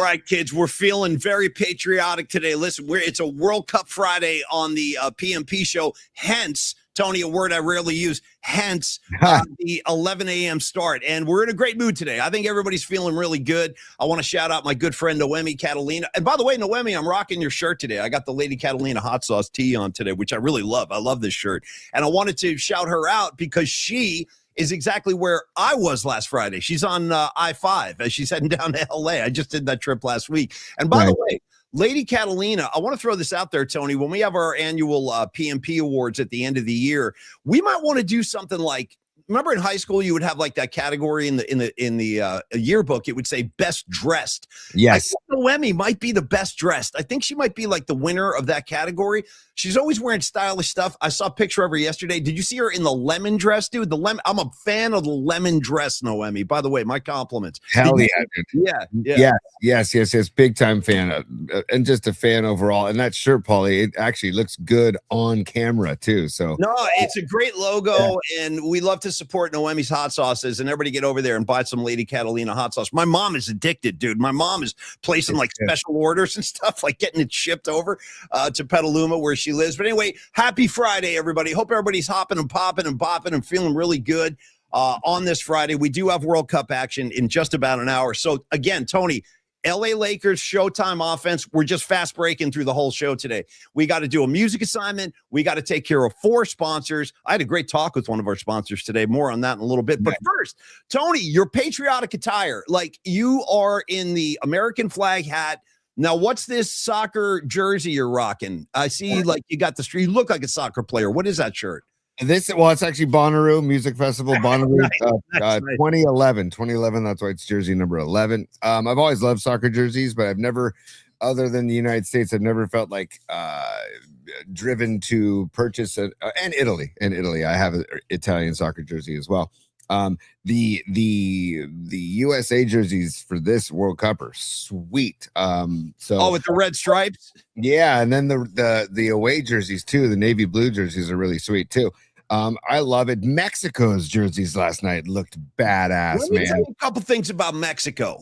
right, kids, we're feeling very patriotic today. Listen, it's a World Cup Friday on the PMP show. Hence, Tony, a word I rarely use, hence the 11 a.m. start. And we're in a great mood today. I think everybody's feeling really good. I want to shout out my good friend, Noemi Catalina. And by the way, Noemi, I'm rocking your shirt today. I got the Lady Catalina hot sauce tee on today, which I really love. I love this shirt. And I wanted to shout her out because she is exactly where I was last Friday. She's on I-5 as she's heading down to L.A. I just did that trip last week. And by the way, Lady Catalina, I want to throw this out there, Tony. When we have our annual PMP awards at the end of the year, we might want to do something like, remember in high school you would have like that category in the yearbook. It would say best dressed. Yes, I think Noemi might be the best dressed. I think she might be like the winner of that category. She's always wearing stylish stuff. I saw a picture of her yesterday. Did you see her in the lemon dress, dude? I'm a fan of the lemon dress, Noemi. By the way, my compliments. Hell yeah, dude. Yeah. Yes. Big time fan, and just a fan overall. And that shirt, Paulie, it actually looks good on camera too. So no, it's a great logo, and we love to support Noemi's hot sauces. And everybody get over there and buy some Lady Catalina hot sauce. My mom is addicted, dude. My mom is placing like special orders and stuff, like getting it shipped over to Petaluma where she lives. But anyway, happy Friday, everybody. Hope everybody's hopping and popping and bopping and feeling really good on this Friday. We do have World Cup action in just about an hour. So again, Tony, LA Lakers Showtime offense. We're just fast breaking through the whole show today. We got to do a music assignment. We got to take care of 4 sponsors. I had a great talk with one of our sponsors today. More on that in a little bit. But first, Tony, your patriotic attire, like you are in the American flag hat. Now, what's this soccer jersey you're rocking? I see like you got the you look like a soccer player. What is that shirt? It's actually Bonnaroo Music Festival, Bonnaroo, 2011. 2011, that's why it's jersey number 11. I've always loved soccer jerseys, but I've never, other than the United States, I've never felt like driven to purchase it. And Italy, I have an Italian soccer jersey as well. The USA jerseys for this World Cup are sweet. With the red stripes. Yeah, and then the away jerseys too. The navy blue jerseys are really sweet too. I love it. Mexico's jerseys last night looked badass, Let me tell you a couple things about Mexico.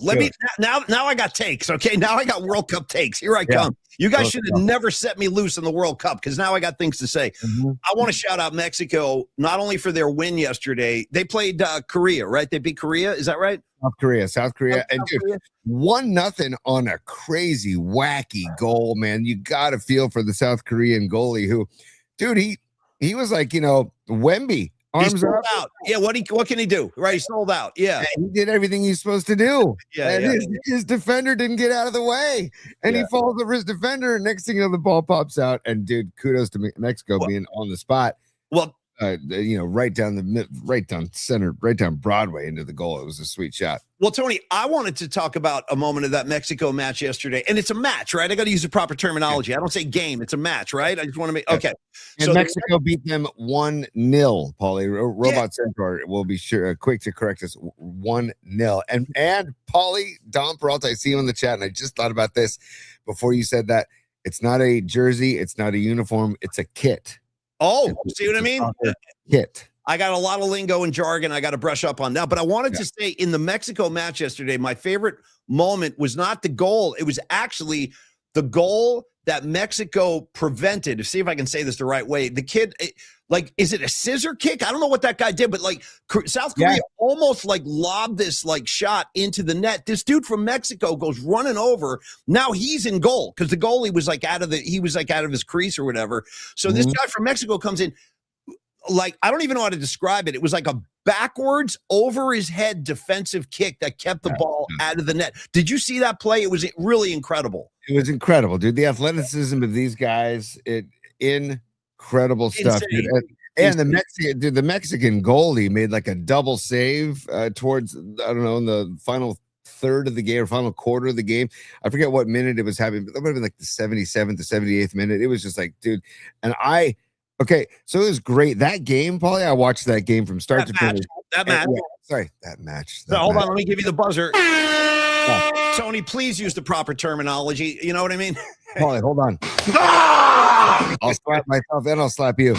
Now I got takes. Okay, now I got World Cup takes. Here I come. You guys should have never set me loose in the World Cup because now I got things to say. I want to shout out Mexico not only for their win yesterday. They played Korea, right? They beat Korea. Is that right? South Korea, and dude, 1-0 on a crazy, wacky goal. Man, you got to feel for the South Korean goalie who, dude, he was like, Wemby. Arms out. Yeah, what can he do? Right, he sold out. Yeah, and he did everything he's supposed to do. And his defender didn't get out of the way, and he falls over his defender. And next thing you know, the ball pops out. And dude, kudos to Mexico being on the spot. Well, right down center, right down Broadway into the goal. It was a sweet shot. Well, Tony, I wanted to talk about a moment of that Mexico match yesterday, and it's a match, right? I got to use the proper terminology. I don't say game; it's a match, right? I just want to make okay. And so Mexico beat them 1-0. Paulie, Robot Centaur will be quick to correct us. 1-0. And Paulie, Don Peralta, I see you in the chat, and I just thought about this before you said that. It's not a jersey, it's not a uniform, it's a kit. Oh, see what I mean? Kit. I got a lot of lingo and jargon I got to brush up on now, but I wanted to say in the Mexico match yesterday, my favorite moment was not the goal. It was actually the goal that Mexico prevented. See if I can say this the right way. The kid, is it a scissor kick? I don't know what that guy did, but South Korea almost lobbed this shot into the net. This dude from Mexico goes running over. Now he's in goal because the goalie was out of his crease or whatever. So this guy from Mexico comes in. I don't even know how to describe it. It was like a backwards over his head defensive kick that kept the ball out of the net. Did you see that play? It was really incredible. It was incredible, dude. The athleticism of these guys, incredible stuff, dude. And the Mexican goalie made a double save towards, I don't know, in the final third of the game or final quarter of the game. I forget what minute it was having, but that would have been the 77th to 78th minute. It was just dude. And okay, so it was great. That game, Paulie, I watched that game from start to finish. That match. That match. Hold on, let me give you the buzzer. Tony, please use the proper terminology. You know what I mean? Paulie, hold on. I'll slap myself and I'll slap you.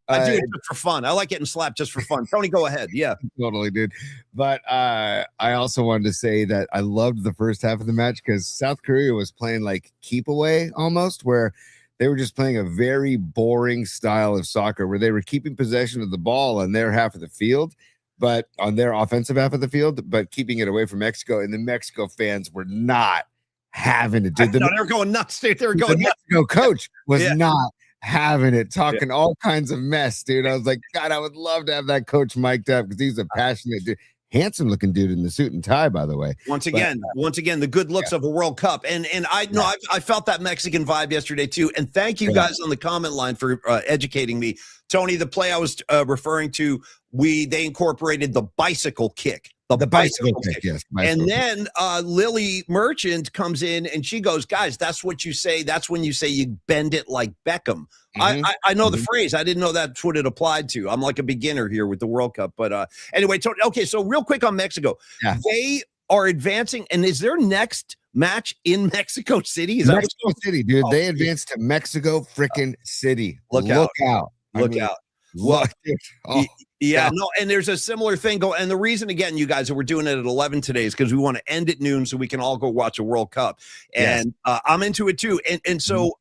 I do it just for fun. I like getting slapped just for fun. Tony, go ahead. Yeah, totally, dude. But I also wanted to say that I loved the first half of the match because South Korea was playing like keep away almost, where they were just playing a very boring style of soccer where they were keeping possession of the ball on their half of the field, but on their offensive half of the field, but keeping it away from Mexico. And the Mexico fans were not having it, dude. They were going nuts, dude. They were going nuts. Mexico coach was not having it, talking all kinds of mess, dude. I was like, God, I would love to have that coach mic'd up because he's a passionate dude. Handsome looking dude in the suit and tie, by the way. Once again, the good looks of a World Cup. And I know I felt that Mexican vibe yesterday too. And thank you guys on the comment line for educating me. Tony, the play I was referring to, they incorporated the bicycle kick. The bicycle kick. Yes. And then Lily Merchant comes in and she goes, guys, that's what you say. That's when you say you bend it like Beckham. I know the phrase. I didn't know that's what it applied to. I'm like a beginner here with the World Cup. But anyway, Tony, okay, so real quick on Mexico. Yeah. They are advancing. And is their next match in Mexico City? Is Mexico City, dude. They advanced to Mexico freaking City. Look out. Look out. Yeah, no, and there's a similar thing going. And the reason, again, you guys, that we're doing it at 11 today is because we want to end at noon so we can all go watch a World Cup. And I'm into it too. And so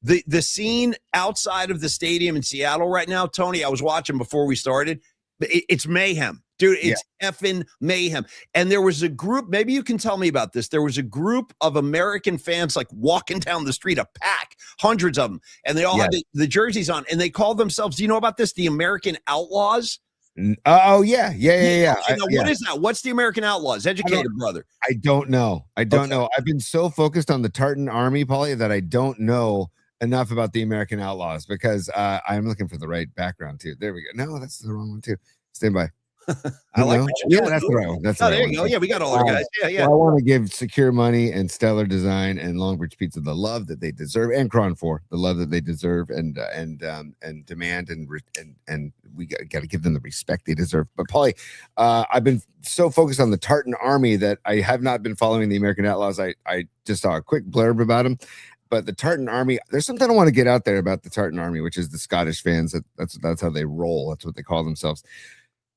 the scene outside of the stadium in Seattle right now, Tony, I was watching before we started. It's mayhem. Dude, it's effing mayhem. And there was a group, maybe you can tell me about this. There was a group of American fans like walking down the street, a pack, hundreds of them. And they all had the jerseys on. And they called themselves, do you know about this? The American Outlaws? Oh, yeah. What is that? What's the American Outlaws? Educated brother. I don't know. I've been so focused on the Tartan Army, Paulie, that I don't know enough about the American Outlaws because I'm looking for the right background too. There we go. No, that's the wrong one too. Stand by. I like what you're doing. That's the right one. There you go. Yeah, we got all our guys. Yeah. Well, I want to give Secure Money and Stellar Design and Longbridge Pizza the love that they deserve, and Cron 4 the love that they deserve, and demand, and we got to give them the respect they deserve. But Paulie, I've been so focused on the Tartan Army that I have not been following the American Outlaws. I just saw a quick blurb about them. But the Tartan Army, there's something I want to get out there about the Tartan Army, which is the Scottish fans. That's how they roll. That's what they call themselves.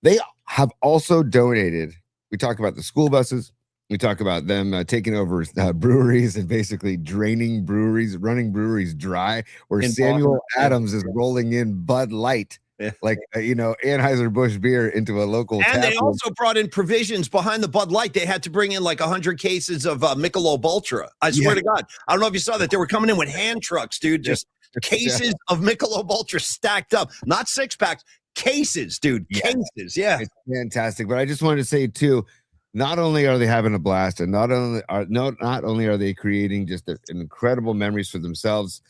They have also donated. We talk about the school buses. We talk about them taking over breweries and basically draining breweries, running breweries dry, where Samuel Adams is rolling in Bud Light, like, Anheuser-Busch beer into a local And they also brought in provisions behind the Bud Light. They had to bring in like 100 cases of Michelob Ultra. I swear to God. I don't know if you saw that. They were coming in with hand trucks, dude. Just cases of Michelob Ultra stacked up. Not six packs. Cases, dude. Cases. Yeah. It's fantastic. But I just wanted to say too, not only are they having a blast, and not only are they creating just an incredible memories for themselves,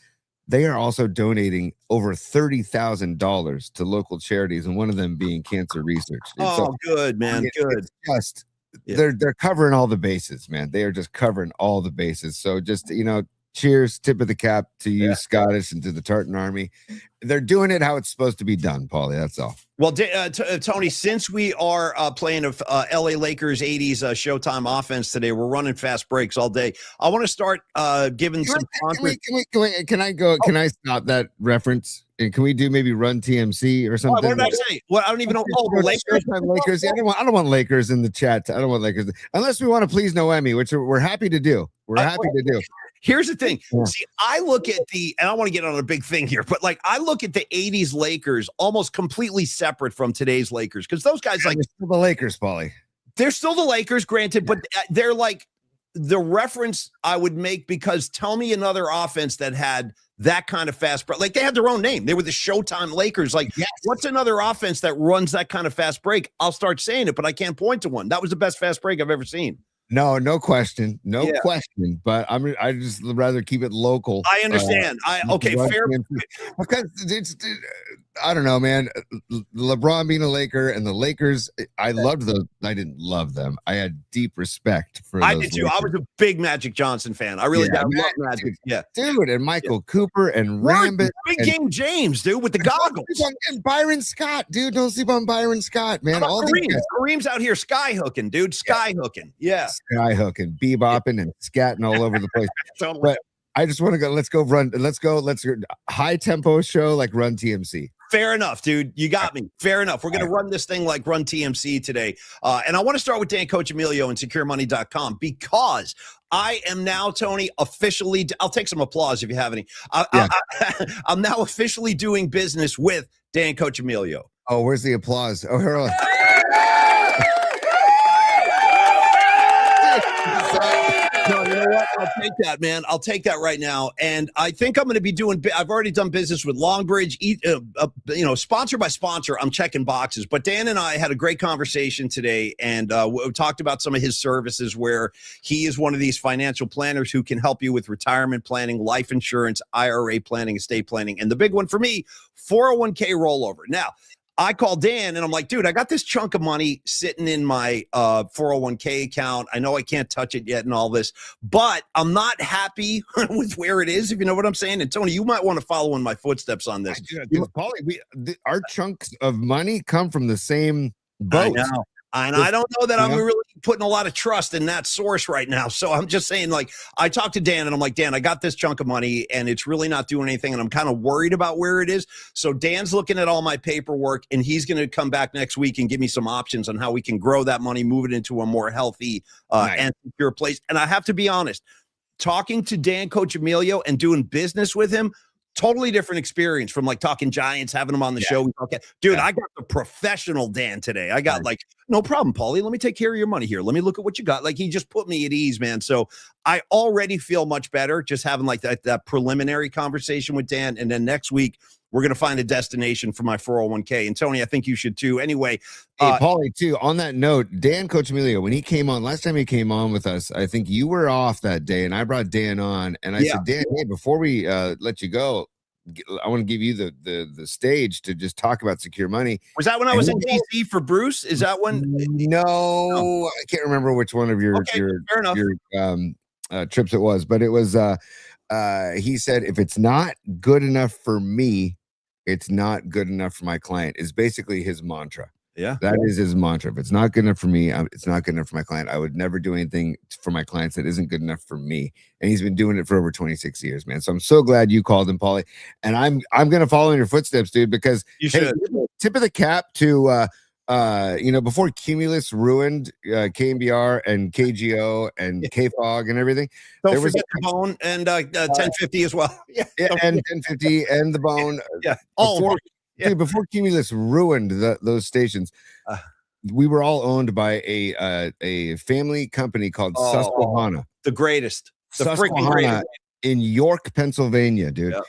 they are also donating over $30,000 to local charities, and one of them being cancer research. Good, man. Good. Just they're covering all the bases, man. They are just covering all the bases. So just cheers, tip of the cap to you, Scottish, and to the Tartan Army. They're doing it how it's supposed to be done, Paulie. That's all. Well, Tony, since we are playing LA Lakers 80s Showtime offense today, we're running fast breaks all day. I want to start giving some content. Can I go? Can I stop that reference? And can we do maybe Run TMC or something? What did I say? Well, I don't even know. The Lakers. Yeah, I don't want Lakers in the chat. I don't want Lakers unless we want to please Noemi, which we're happy to do. Here's the thing. See, I look at and I want to get on a big thing here, but like I look at the 80s Lakers almost completely separate from today's Lakers because those guys they're still the Lakers, Paulie. They're still the Lakers, granted, but they're like the reference I would make because tell me another offense that had that kind of fast break. Like they had their own name. They were the Showtime Lakers. Like, what's another offense that runs that kind of fast break? I'll start saying it, but I can't point to one. That was the best fast break I've ever seen. No question. Question. But I just rather keep it local. I understand. Fair. Because it's I don't know, man. LeBron being a Laker and the Lakers, I didn't love them. I had deep respect for those. I did too. Lakers. I was a big Magic Johnson fan. I really did. I love Magic. Dude, and Michael Cooper and Rambit. Big Game James, dude, with the goggles. And Byron Scott, dude. Don't sleep on Byron Scott, man. All Kareem's out here sky hooking, dude. Sky hooking. Yeah. Sky hooking, bebopping and scatting all over the place. But I just want to go. Let's go. High tempo show like Run TMC. Fair enough, dude. You got me. Fair enough. We're going to run this thing like Run TMC today. And I want to start with Dan Coach Emilio and SecureMoney.com because I am now, Tony, officially, I'll take some applause if you have any. I'm now officially doing business with Dan Coach Emilio. Oh, where's the applause? Oh, here. No, you know what? I'll take that, man. I'll take that right now. And I think I'm going to be I've already done business with Longbridge, sponsor by sponsor. I'm checking boxes. But Dan and I had a great conversation today and we talked about some of his services where he is one of these financial planners who can help you with retirement planning, life insurance, IRA planning, estate planning. And the big one for me, 401k rollover. Now, I called Dan and I'm like, dude, I got this chunk of money sitting in my 401k account. I know I can't touch it yet and all this, but I'm not happy with where it is, if you know what I'm saying. And Tony, you might want to follow in my footsteps on this. Paulie, our chunks of money come from the same boat. I know. And I don't know that I'm really putting a lot of trust in that source right now. So I'm just saying, like, I talked to Dan and I'm like, Dan, I got this chunk of money and it's really not doing anything. And I'm kind of worried about where it is. So Dan's looking at all my paperwork and he's going to come back next week and give me some options on how we can grow that money, move it into a more healthy and secure place. And I have to be honest, talking to Dan Coach Emilio and doing business with him, totally different experience from like talking Giants, having him on the show. Dude, I got the professional Dan today. I got like, no problem, Paulie. Let me take care of your money here. Let me look at what you got. Like he just put me at ease, man. So I already feel much better just having like that preliminary conversation with Dan. And then next week, we're going to find a destination for my 401k. And Tony, I think you should too. Anyway. Hey, Paulie, too, on that note, Dan Coach Emilio, when he came on, last time he came on with us, I think you were off that day and I brought Dan on and I said, Dan, hey, before we let you go, I want to give you the stage to just talk about secure money. Was that when I was in DC for Bruce? Is that when? No, I can't remember which one of your trips it was, but it was, he said, if it's not good enough for me, it's not good enough for my client is basically his mantra. Yeah. That is his mantra. If it's not good enough for me, it's not good enough for my client. I would never do anything for my clients that isn't good enough for me. And he's been doing it for over 26 years, man. So I'm so glad you called him, Paulie. And I'm going to follow in your footsteps, dude, because you should. Tip of the cap to, before Cumulus ruined KMBR and KGO and KFOG and everything. Don't forget the Bone and 1050 as well. Yeah, and 1050 and the Bone. Before Cumulus ruined those stations, we were all owned by a family company called Susquehanna. The greatest. The freaking greatest. In York, Pennsylvania, dude. Yeah.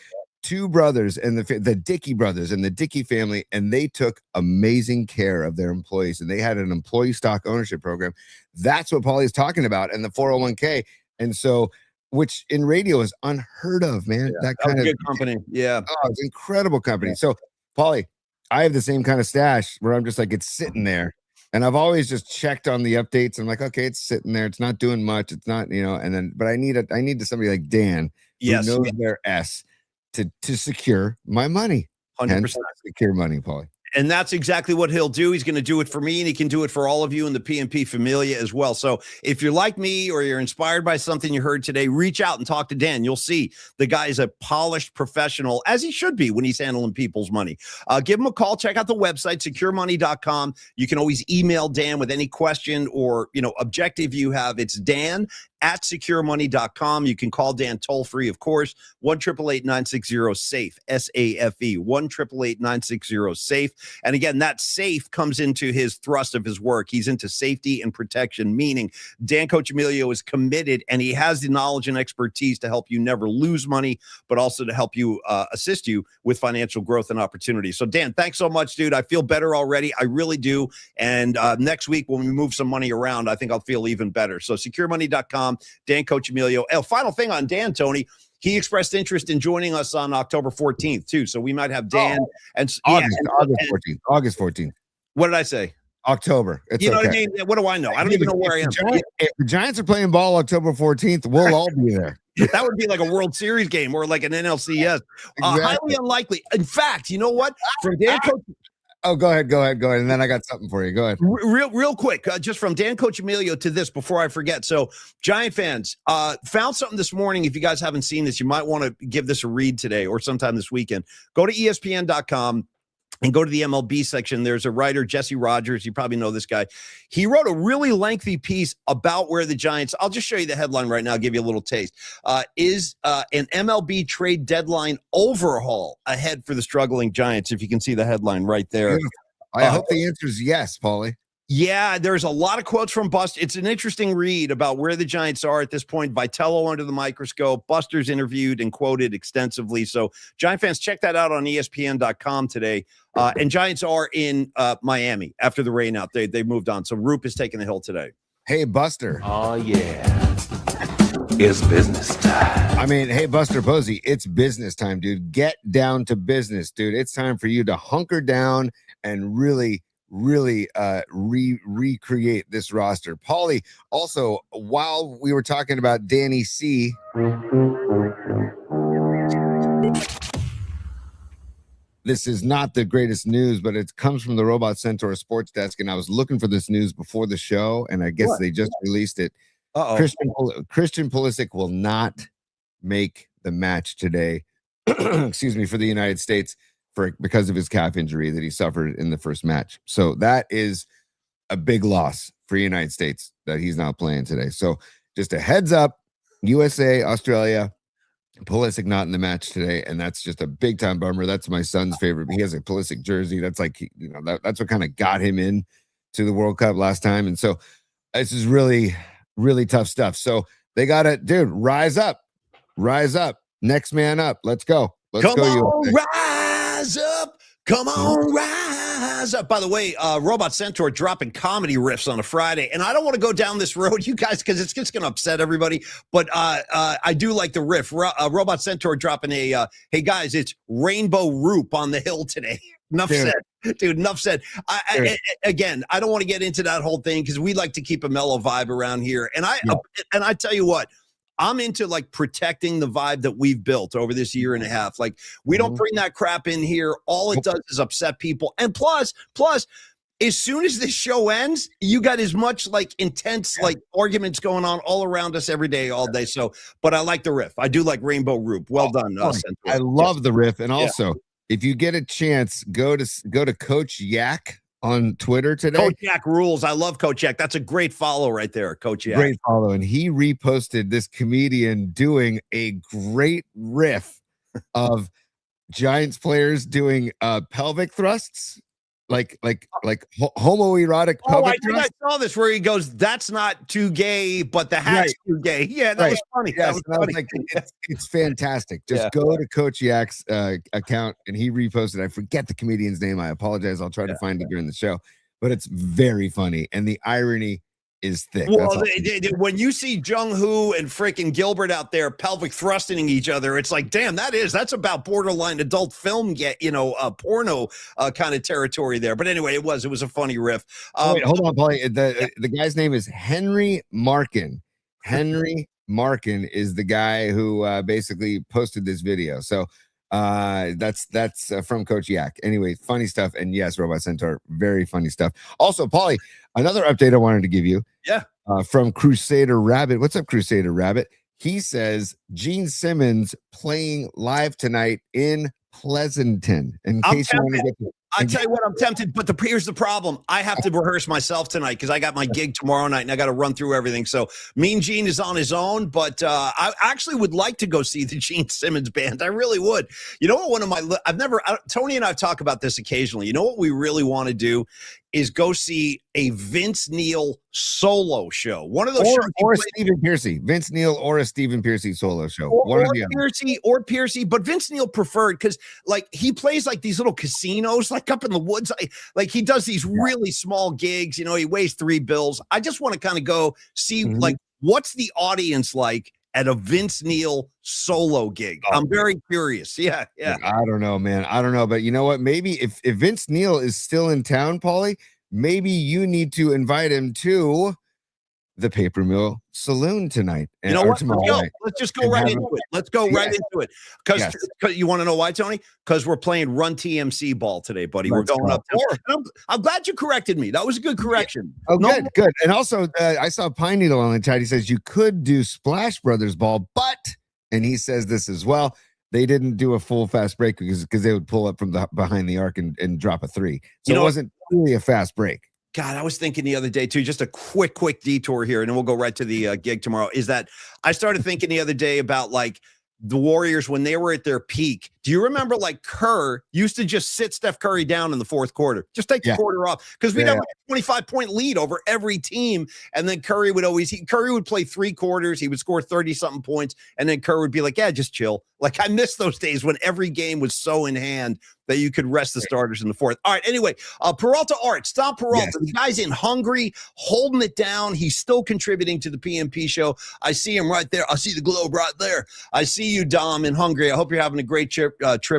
Two brothers and the Dickey brothers and the Dickey family, and they took amazing care of their employees, and they had an employee stock ownership program. That's what Paulie's talking about, and the 401k. And so, which in radio is unheard of, man. Yeah, that kind of good company. Yeah. Oh, it's an incredible company. Yeah. So, Paulie, I have the same kind of stash where I'm just like, it's sitting there. And I've always just checked on the updates. I'm like, okay, it's sitting there. It's not doing much. It's not, but I need somebody like Dan who knows their S to secure my money. 100% secure money, Paulie. And that's exactly what he'll do. He's going to do it for me, and he can do it for all of you in the PMP Familia as well. So if you're like me or you're inspired by something you heard today, reach out and talk to Dan. You'll see the guy is a polished professional, as he should be when he's handling people's money. Give him a call. Check out the website, securemoney.com. You can always email Dan with any question or objective you have. It's Dan@securemoney.com. You can call Dan toll free, of course, 1-888-960-SAFE, SAFE, 1-888-960-SAFE. And again, that SAFE comes into his thrust of his work. He's into safety and protection, meaning Dan Coach Emilio is committed and he has the knowledge and expertise to help you never lose money, but also to help you assist you with financial growth and opportunity. So Dan, thanks so much, dude. I feel better already. I really do. And next week, when we move some money around, I think I'll feel even better. So securemoney.com, Dan Coach Emilio. Final thing on Dan, Tony. He expressed interest in joining us on October 14th, too. So we might have Dan and August 14th. What did I say? October. It's what I mean? What do I know? I don't even know where I am. If the Giants are playing ball October 14th, we'll all be there. That would be like a World Series game or like an NLCS. Highly unlikely. In fact, you know what? From Dan Coach. Oh, go ahead. And then I got something for you. Go ahead. Real quick, just from Dan Coach Emilio to this before I forget. So Giant fans, found something this morning. If you guys haven't seen this, you might want to give this a read today or sometime this weekend. Go to ESPN.com. and go to the MLB section, there's a writer, Jesse Rogers. You probably know this guy. He wrote a really lengthy piece about where the Giants, I'll just show you the headline right now, give you a little taste. Is an MLB trade deadline overhaul ahead for the struggling Giants? If you can see the headline right there. I hope the answer is yes, Paulie. Yeah, there's a lot of quotes from Buster. It's an interesting read about where the Giants are at this point. Vitello under the microscope. Buster's interviewed and quoted extensively. So Giant fans, check that out on ESPN.com today. And Giants are in Miami after the rain out. They moved on. So Roop is taking the hill today. Hey, Buster. Oh, yeah. It's business time. I mean, hey, Buster Posey, it's business time, dude. Get down to business, dude. It's time for you to hunker down and really recreate this roster. Paulie, also, while we were talking about Danny C, this is not the greatest news, but it comes from the Robot Centaur Sports Desk, and I was looking for this news before the show, and I guess they just released it. Christian Pulisic will not make the match today, excuse me, for the United States because of his calf injury that he suffered in the first match. So that is a big loss for the United States that he's not playing today. So just a heads up, USA, Australia, Pulisic not in the match today, and that's just a big time bummer. That's my son's favorite. He has a Pulisic jersey. That's like, you know, that's what kind of got him in to the World Cup last time. And so this is really tough stuff. So they got to, dude, rise up, next man up. Let's go. Come on, rise up. Come on, rise up. By the way, Robot Centaur dropping comedy riffs on a Friday. And I don't want to go down this road, you guys, because it's just going to upset everybody. But I do like the riff. Robot Centaur dropping a, hey, guys, it's Rainbow Roop on the hill today. Enough said. Dude, enough said. Again, I don't want to get into that whole thing because we like to keep a mellow vibe around here. And I tell you what, I'm into like protecting the vibe that we've built over this year and a half. Like we don't bring that crap in here. All it does is upset people. And plus, as soon as this show ends, you got as much like intense like arguments going on all around us every day, all day. So, but I like the riff. I do like Rainbow Roop. Well done. I love the riff. And also, if you get a chance, go to Coach Yak on Twitter today. Coach Yak rules. I love Coach Yak. That's a great follow right there, Coach Yak. Great follow. And he reposted this comedian doing a great riff of Giants players doing pelvic thrusts, like homoerotic pelvic thrusts. I saw this where he goes, "That's not too gay, but the hat's too gay." Yeah, that was funny. Yes, that was funny. Like, it's fantastic. Just go to Coach Yak's account, and he reposted. I forget the comedian's name. I apologize. I'll try to find it during the show, but it's very funny, and the irony is thick. Well, when you see Jung Hoo and freaking Gilbert out there pelvic thrusting each other, it's like, damn, that's about borderline adult film, porno kind of territory there. But anyway, it was a funny riff. Wait, hold on, Paulie. The guy's name is Henry Markin. Henry Markin is the guy who basically posted this video. So that's from Coach Yak. Anyway, funny stuff. And yes, Robot Centaur, very funny stuff. Also, Paulie, another update I wanted to give you. Yeah. From Crusader Rabbit. What's up, Crusader Rabbit? He says Gene Simmons playing live tonight in Pleasanton. In case you want to get to I tell you what, I'm tempted, but here's the problem. I have to rehearse myself tonight because I got my gig tomorrow night and I got to run through everything. So Mean Gene is on his own, but I actually would like to go see the Gene Simmons band. I really would. You know what? Tony and I talk about this occasionally. You know what we really want to do is go see a Vince Neil solo show. One of those shows. Or Stephen Piercy. Vince Neil or a Stephen Piercy solo show. Or Piercy, but Vince Neil preferred because like he plays like these little casinos, like up in the woods. Like he does these really small gigs. You know, he weighs $3 bills. I just want to kind of go see like what's the audience like at a Vince Neil solo gig. I'm very curious. Yeah. I don't know, man. I don't know. But you know what? Maybe if Vince Neil is still in town, Paulie, maybe you need to invite him to the Paper Mill Saloon tonight. You know what? Let's just go right into it. Let's go right into it. Because you want to know why, Tony? Because we're playing Run TMC ball today, buddy. We're going up. I'm glad you corrected me. That was a good correction. Oh, good. And also, I saw Pine Needle on the chat. He says you could do Splash Brothers ball, but, and he says this as well, they didn't do a full fast break because they would pull up from behind the arc and drop a 3. So it wasn't really a fast break. God, I was thinking the other day too, just a quick detour here, and then we'll go right to the gig tomorrow, is that I started thinking the other day about like the Warriors when they were at their peak. Do you remember like Kerr used to just sit Steph Curry down in the fourth quarter, just take the quarter off, because we'd have a 25-point lead over every team, and then Curry would play 3 quarters, he would score 30-something points, and then Kerr would be like, yeah, just chill. Like, I miss those days when every game was so in hand that you could rest the starters in the fourth. All right, anyway, Peralta Arts, Tom Peralta, the guy's in Hungary, holding it down. He's still contributing to the PMP show. I see him right there. I see the globe right there. I see you, Dom, in Hungary. I hope you're having a great trip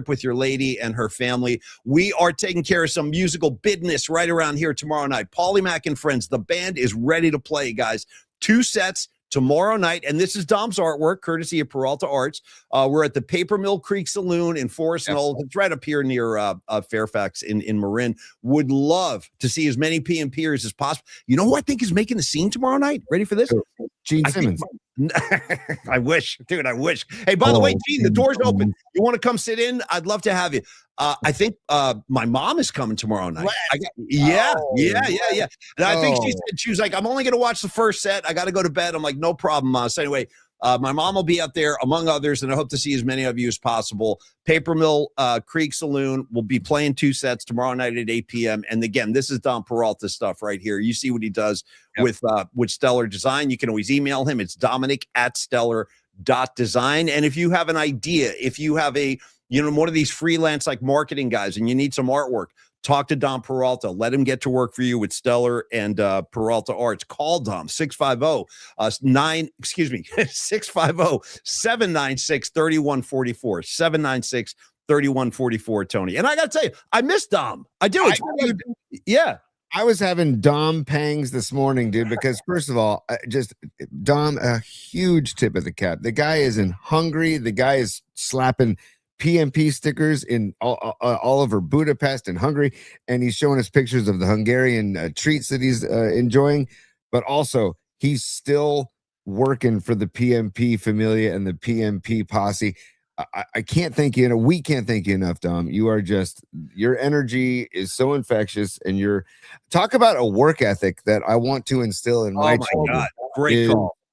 with your lady and her family. We are taking care of some musical business right around here tomorrow night. Paulie Mack and Friends, the band is ready to play, guys. 2 sets tomorrow night, and this is Dom's artwork, courtesy of Peralta Arts. We're at the Paper Mill Creek Saloon in Forest Knolls. It's right up here near Fairfax in Marin. Would love to see as many PMPers as possible. You know who I think is making the scene tomorrow night? Ready for this? Gene Simmons. I wish, dude. I wish. Hey, by the way, Gene, the door's open. You want to come sit in? I'd love to have you. I think my mom is coming tomorrow night. Yeah. And I think she was like, I'm only going to watch the first set. I got to go to bed. I'm like, no problem. So anyway, my mom will be up there among others, and I hope to see as many of you as possible. Paper Mill Creek Saloon will be playing 2 sets tomorrow night at 8 p.m. And again, this is Dom Peralta stuff right here. You see what he does with Stellar Design. You can always email him. It's Dominic@stellar.design. And if you have an idea, if you have one of these freelance like marketing guys and you need some artwork, talk to Dom Peralta. Let him get to work for you with Stellar and Peralta Arts. Call Dom 650-796-3144. 796-3144, Tony. And I got to tell you, I miss Dom. I do. I was having Dom pangs this morning, dude, because first of all, Dom, a huge tip of the cap. The guy is in Hungary. The guy is slapping PMP stickers in all over Budapest and Hungary, and he's showing us pictures of the Hungarian treats that he's enjoying, but also he's still working for the PMP Familia and the PMP posse. I can't thank you, we can't thank you enough, Dom. You are your energy is so infectious, and talk about a work ethic that I want to instill in my children. God.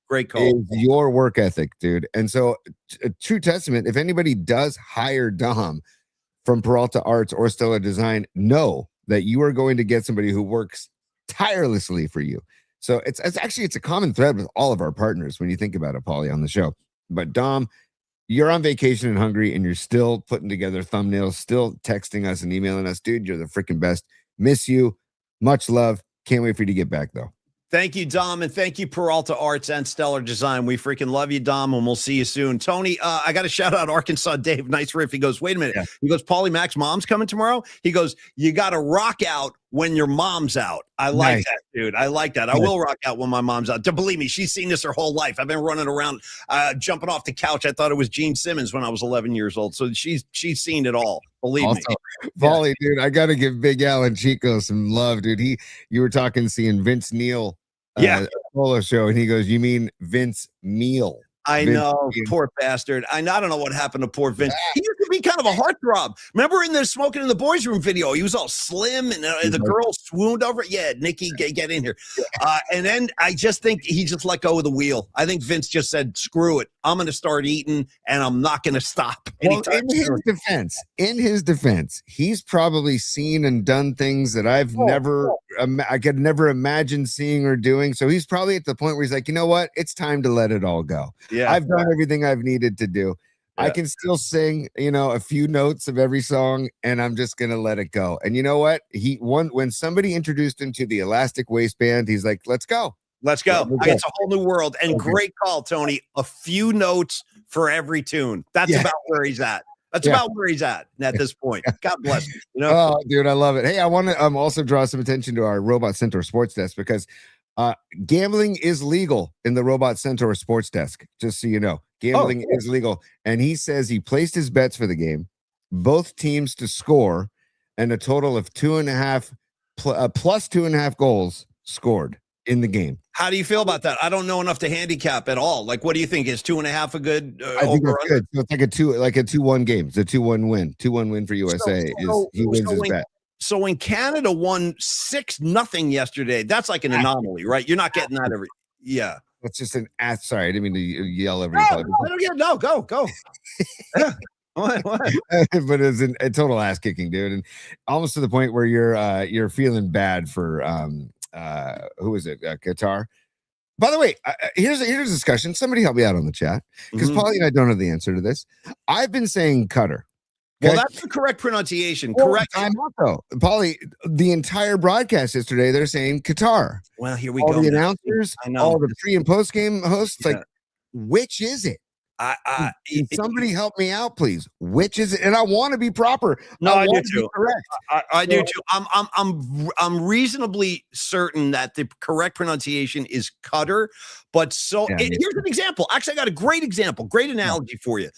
Great call. Is your work ethic, dude. And so a true testament, if anybody does hire Dom from Peralta Arts or Stellar Design, know that you are going to get somebody who works tirelessly for you. So it's a common thread with all of our partners when you think about it, Paulie, on the show. But Dom, you're on vacation in Hungary and you're still putting together thumbnails, still texting us and emailing us. Dude, you're the freaking best. Miss you. Much love. Can't wait for you to get back, though. Thank you, Dom, and thank you, Peralta Arts and Stellar Design. We freaking love you, Dom, and we'll see you soon. Tony, I got to shout out Arkansas Dave. Nice riff. He goes, wait a minute. Yeah. He goes, Paulie Mack's mom's coming tomorrow? He goes, you got to rock out when your mom's out. I like that, dude. I like that. I will rock out when my mom's out. Believe me, she's seen this her whole life. I've been running around, jumping off the couch. I thought it was Gene Simmons when I was 11 years old. So she's seen it all. Believe me. Paulie, dude, I got to give Big Al and Chico some love, dude. You were seeing Vince Neil. Polo show, and he goes, you mean Vince Neil? I know, poor bastard. I don't know what happened to poor Vince. He used to be kind of a heartthrob. Remember in the Smoking in the Boys Room video, he was all slim and the girl swooned over it. Yeah, Nikki, get in here. And then I just think he just let go of the wheel. I think Vince just said, screw it. I'm going to start eating and I'm not going to stop. Well, in his defense, he's probably seen and done things that I could never imagine seeing or doing. So he's probably at the point where he's like, you know what? It's time to let it all go. Yeah, I've done everything I've needed to do. Yeah. I can still sing, a few notes of every song, and I'm just gonna let it go. And you know what? When somebody introduced him to the Elastic Waistband, he's like, "Let's go, let's go." It's a whole new world. And great call, Tony. A few notes for every tune. That's about where he's at. That's about where he's at this point. God bless him. Oh, dude, I love it. Hey, I want to also draw some attention to our Robot Centaur Sports Desk because gambling is legal in the Robot Centaur Sports Desk, just so you know. Gambling is legal. And he says he placed his bets for the game, both teams to score, and a total of 2.5 plus 2.5 goals scored. in the game. How do you feel about that? I don't know enough to handicap at all. Like, what do you think? Is 2.5 a good I think over? that's good. So it's like a 2-1 game. It's a 2-1 win. 2-1 win for USA. He wins his bet. So when Canada won 6-0 yesterday, that's like an anomaly, right? You're not getting that every. Yeah. That's just an ass. Sorry, I didn't mean to yell every. No, go. Yeah. What? But it's a total ass kicking, dude, and almost to the point where you're feeling bad for who is it? Qatar. By the way, here's a discussion. Somebody help me out on the chat because Paulie and I don't know the answer to this. I've been saying Qatar. Well, that's the correct pronunciation. Correct. I'm not though. Paulie, the entire broadcast yesterday, they're saying Qatar. Well, here we all go. The announcers, I know. all the pre and post game hosts, like, which is it? Can somebody help me out, please. Which is it? And I want to be proper. No, I do too. Correct. I do too. I'm reasonably certain that the correct pronunciation is Qatar. But here's an example. Actually, I got a great example, great analogy for you.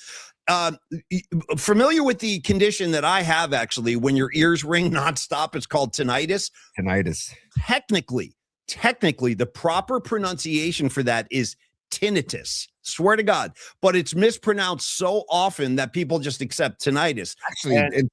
Familiar with the condition that I have, actually, when your ears ring nonstop? It's called tinnitus. Technically, the proper pronunciation for that is tinnitus. Swear to God, but it's mispronounced so often that people just accept tinnitus. Actually, and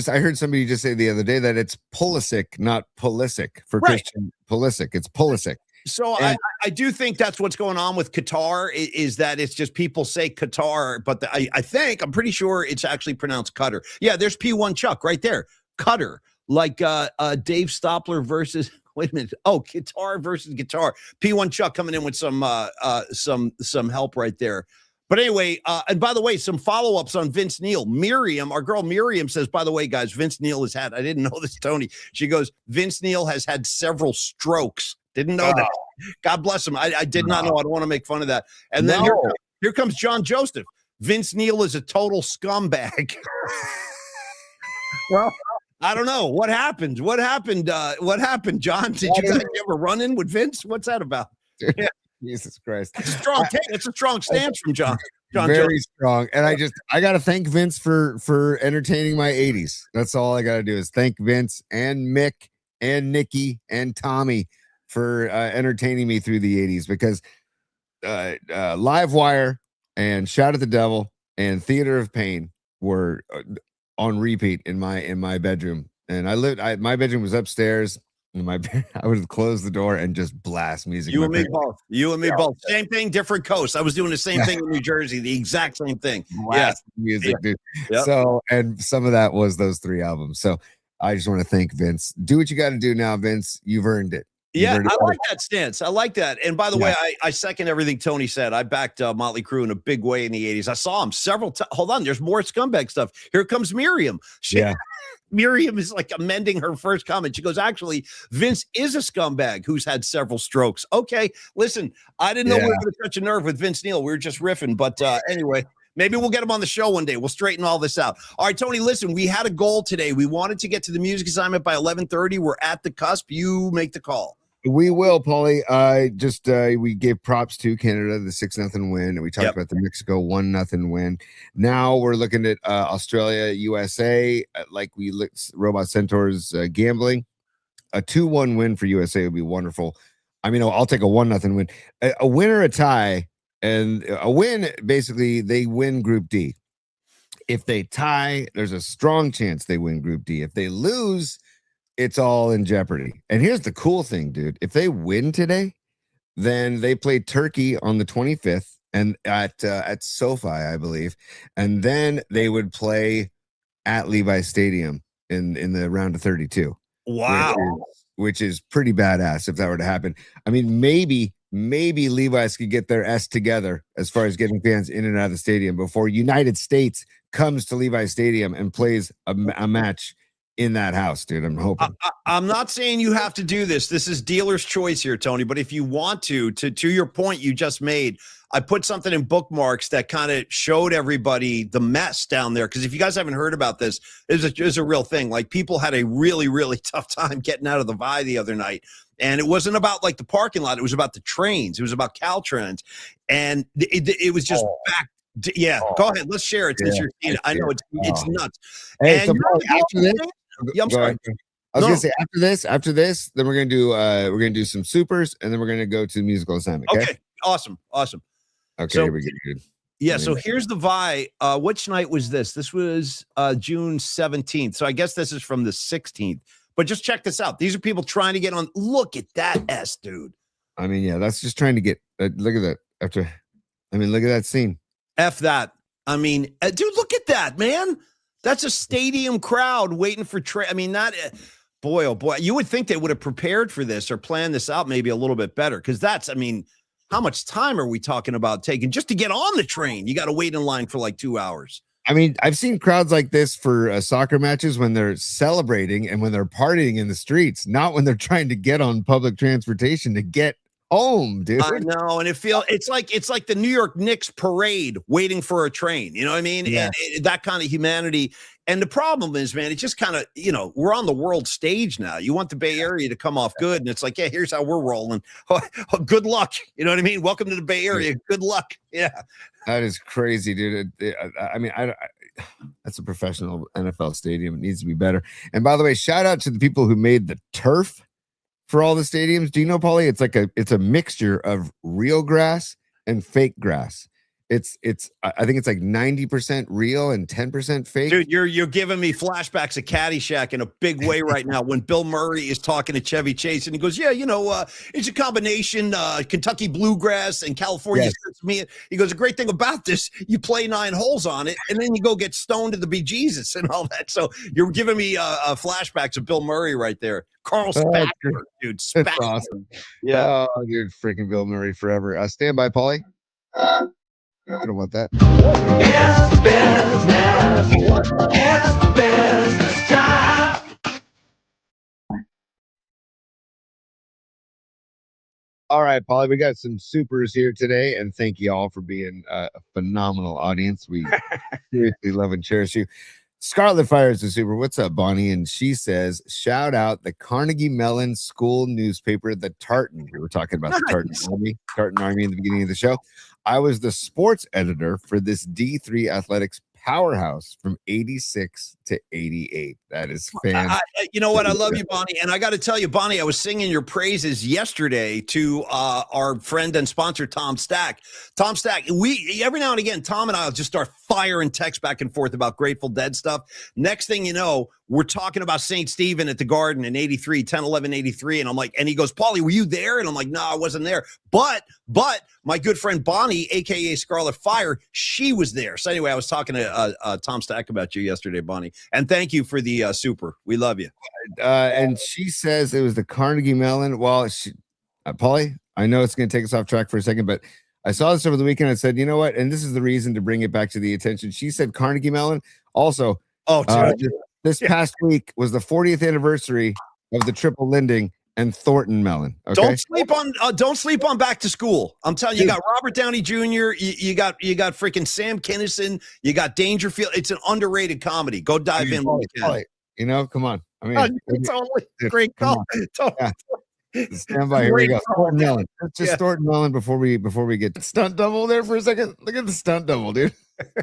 I heard somebody just say the other day that it's Pulisic, not Pulisic for Christian Pulisic. It's Pulisic. So I do think that's what's going on with Qatar is that it's just people say Qatar, but I'm pretty sure it's actually pronounced Qatar. Yeah, there's P1 Chuck right there. Qatar, like Dave Stopler versus. Wait a minute. Oh, guitar versus guitar. P1 Chuck coming in with some help right there. But anyway, and by the way, some follow-ups on Vince Neil. Miriam, our girl Miriam says, by the way, guys, Vince Neil has had, I didn't know this, Tony. She goes, Vince Neil has had several strokes. Didn't know that. God bless him. I did not know. I don't want to make fun of that. And then here comes John Joseph. Vince Neil is a total scumbag. Well, I don't know. What happened? What happened, John? Did you guys ever run in with Vince? What's that about? Yeah. Jesus Christ. That's a strong take. That's a strong stance from John. Very strong. And I got to thank Vince for entertaining my 80s. That's all I got to do is thank Vince and Mick and Nikki and Tommy for entertaining me through the 80s because Live Wire and Shout at the Devil and Theater of Pain were on repeat in my bedroom, and my bedroom was upstairs, and I would close the door and just blast music. You and me both. Same thing, different coast. I was doing the same thing in New Jersey, the exact same thing. Blast music, dude. Yep. So, and some of that was those 3 albums. So I just want to thank Vince. Do what you got to do now, Vince. You've earned it. Yeah, I like that stance. I like that. And by the way, I second everything Tony said. I backed Motley Crue in a big way in the 80s. I saw him several times. Hold on, there's more scumbag stuff. Here comes Miriam. Miriam is like amending her first comment. She goes, actually, Vince is a scumbag who's had several strokes. Okay, listen, I didn't know we were going to touch a nerve with Vince Neil. We were just riffing. But anyway, maybe we'll get him on the show one day. We'll straighten all this out. All right, Tony, listen, we had a goal today. We wanted to get to the music assignment by 11:30. We're at the cusp. You make the call. We will, Paulie. We gave props to Canada, the 6-0 win, and we talked about the Mexico 1-0 win. Now we're looking at Australia, USA, like we looked Robot Centaurs gambling. A 2-1 win for USA would be wonderful. I mean, I'll take a 1-0 win. A win or a tie, and a win, basically, they win Group D. If they tie, there's a strong chance they win Group D. If they lose, it's all in jeopardy. And here's the cool thing, dude. If they win today, then they play Turkey on the 25th and at SoFi, I believe. And then they would play at Levi Stadium in the round of 32. Wow. Which is pretty badass if that were to happen. I mean, maybe Levi's could get their S together as far as getting fans in and out of the stadium before United States comes to Levi Stadium and plays a match in that house, dude. I'm hoping. I'm not saying you have to do this. This is dealer's choice here, Tony. But if you want to your point you just made, I put something in bookmarks that kind of showed everybody the mess down there. Because if you guys haven't heard about this, it's a real thing. Like people had a really, really tough time getting out of the Vi the other night. And it wasn't about like the parking lot. It was about the trains. It was about Caltrans. And it was just back. Yeah, go ahead. Let's share it since you're seeing it. I know it's nuts. Hey, so after this, I'm sorry. I was gonna say after this, then we're gonna do some supers, and then we're gonna go to the musical assignment. Okay. Awesome. Okay, So, here we go, dude. Yeah, so here's the Vi. Which night was this? This was June 17th. So I guess this is from the 16th. But just check this out. These are people trying to get on. Look at that S, dude. I mean, yeah, that's just trying to get. Look at that. Look at that scene. F that. I mean, dude, look at that, man. That's a stadium crowd waiting for boy, oh boy. You would think they would have prepared for this or planned this out maybe a little bit better. Because how much time are we talking about taking just to get on the train? You got to wait in line for like 2 hours. I mean, I've seen crowds like this for soccer matches when they're celebrating and when they're partying in the streets, not when they're trying to get on public transportation to get home, dude. I know, and it's like the New York Knicks parade waiting for a train. You know what I mean? Yeah. And that kind of humanity. And the problem is, man, it's just kind of, we're on the world stage now. You want the Bay Area to come off good, and it's like, yeah, here's how we're rolling. Good luck. You know what I mean? Welcome to the Bay Area. Good luck. Yeah. That is crazy, dude. That's a professional NFL stadium. It needs to be better. And by the way, shout out to the people who made the turf for all the stadiums. Do you know, Paulie? It's a mixture of real grass and fake grass. I think it's like 90% real and 10% fake. Dude, you're giving me flashbacks of Caddyshack in a big way right now when Bill Murray is talking to Chevy Chase and he goes, yeah, it's a combination Kentucky bluegrass and California. Yes. He goes, the great thing about this, you play 9 holes on it and then you go get stoned to the bejesus and all that. So you're giving me flashbacks of Bill Murray right there. Carl Spackler, dude. Spackler. That's awesome. Yeah. Oh, dude, freaking Bill Murray forever. Stand by, Paulie. I don't want that. It's business time. All right, Paulie, we got some supers here today, and thank you all for being a phenomenal audience. We seriously love and cherish you. Scarlet fires a super. What's up, Bonnie? And she says, shout out the Carnegie Mellon School newspaper, the Tartan. We were talking about the Tartan Army in the beginning of the show. I was the sports editor for this D3 athletics powerhouse from 86 to 88. That is fantastic. You know what? I love you, Bonnie. And I got to tell you, Bonnie, I was singing your praises yesterday to our friend and sponsor, Tom Stack. Tom Stack, every now and again, Tom and I will just start firing texts back and forth about Grateful Dead stuff. Next thing you know, we're talking about St. Stephen at the Garden in 83, 10/11/83. And I'm like, and he goes, Paulie, were you there? And I'm like, no, I wasn't there. But my good friend Bonnie, a.k.a. Scarlet Fire, she was there. So anyway, I was talking to Tom Stack about you yesterday, Bonnie. And thank you for the super. We love you. And she says it was the Carnegie Mellon. Well, Paulie, I know it's going to take us off track for a second, but I saw this over the weekend. I said, you know what? And this is the reason to bring it back to the attention. She said Carnegie Mellon. Also, this past week was the 40th anniversary of the triple lending and Thornton Mellon. Okay? Don't sleep on Back to School. I'm telling you, you got Robert Downey Jr. You got freaking Sam Kinison. You got Dangerfield. It's an underrated comedy. Go dive in. Come on. I mean, totally great call. Stand by. Here we go. Thornton Mellon. Let's just Thornton Mellon before we get stunt double there for a second. Look at the stunt double, dude.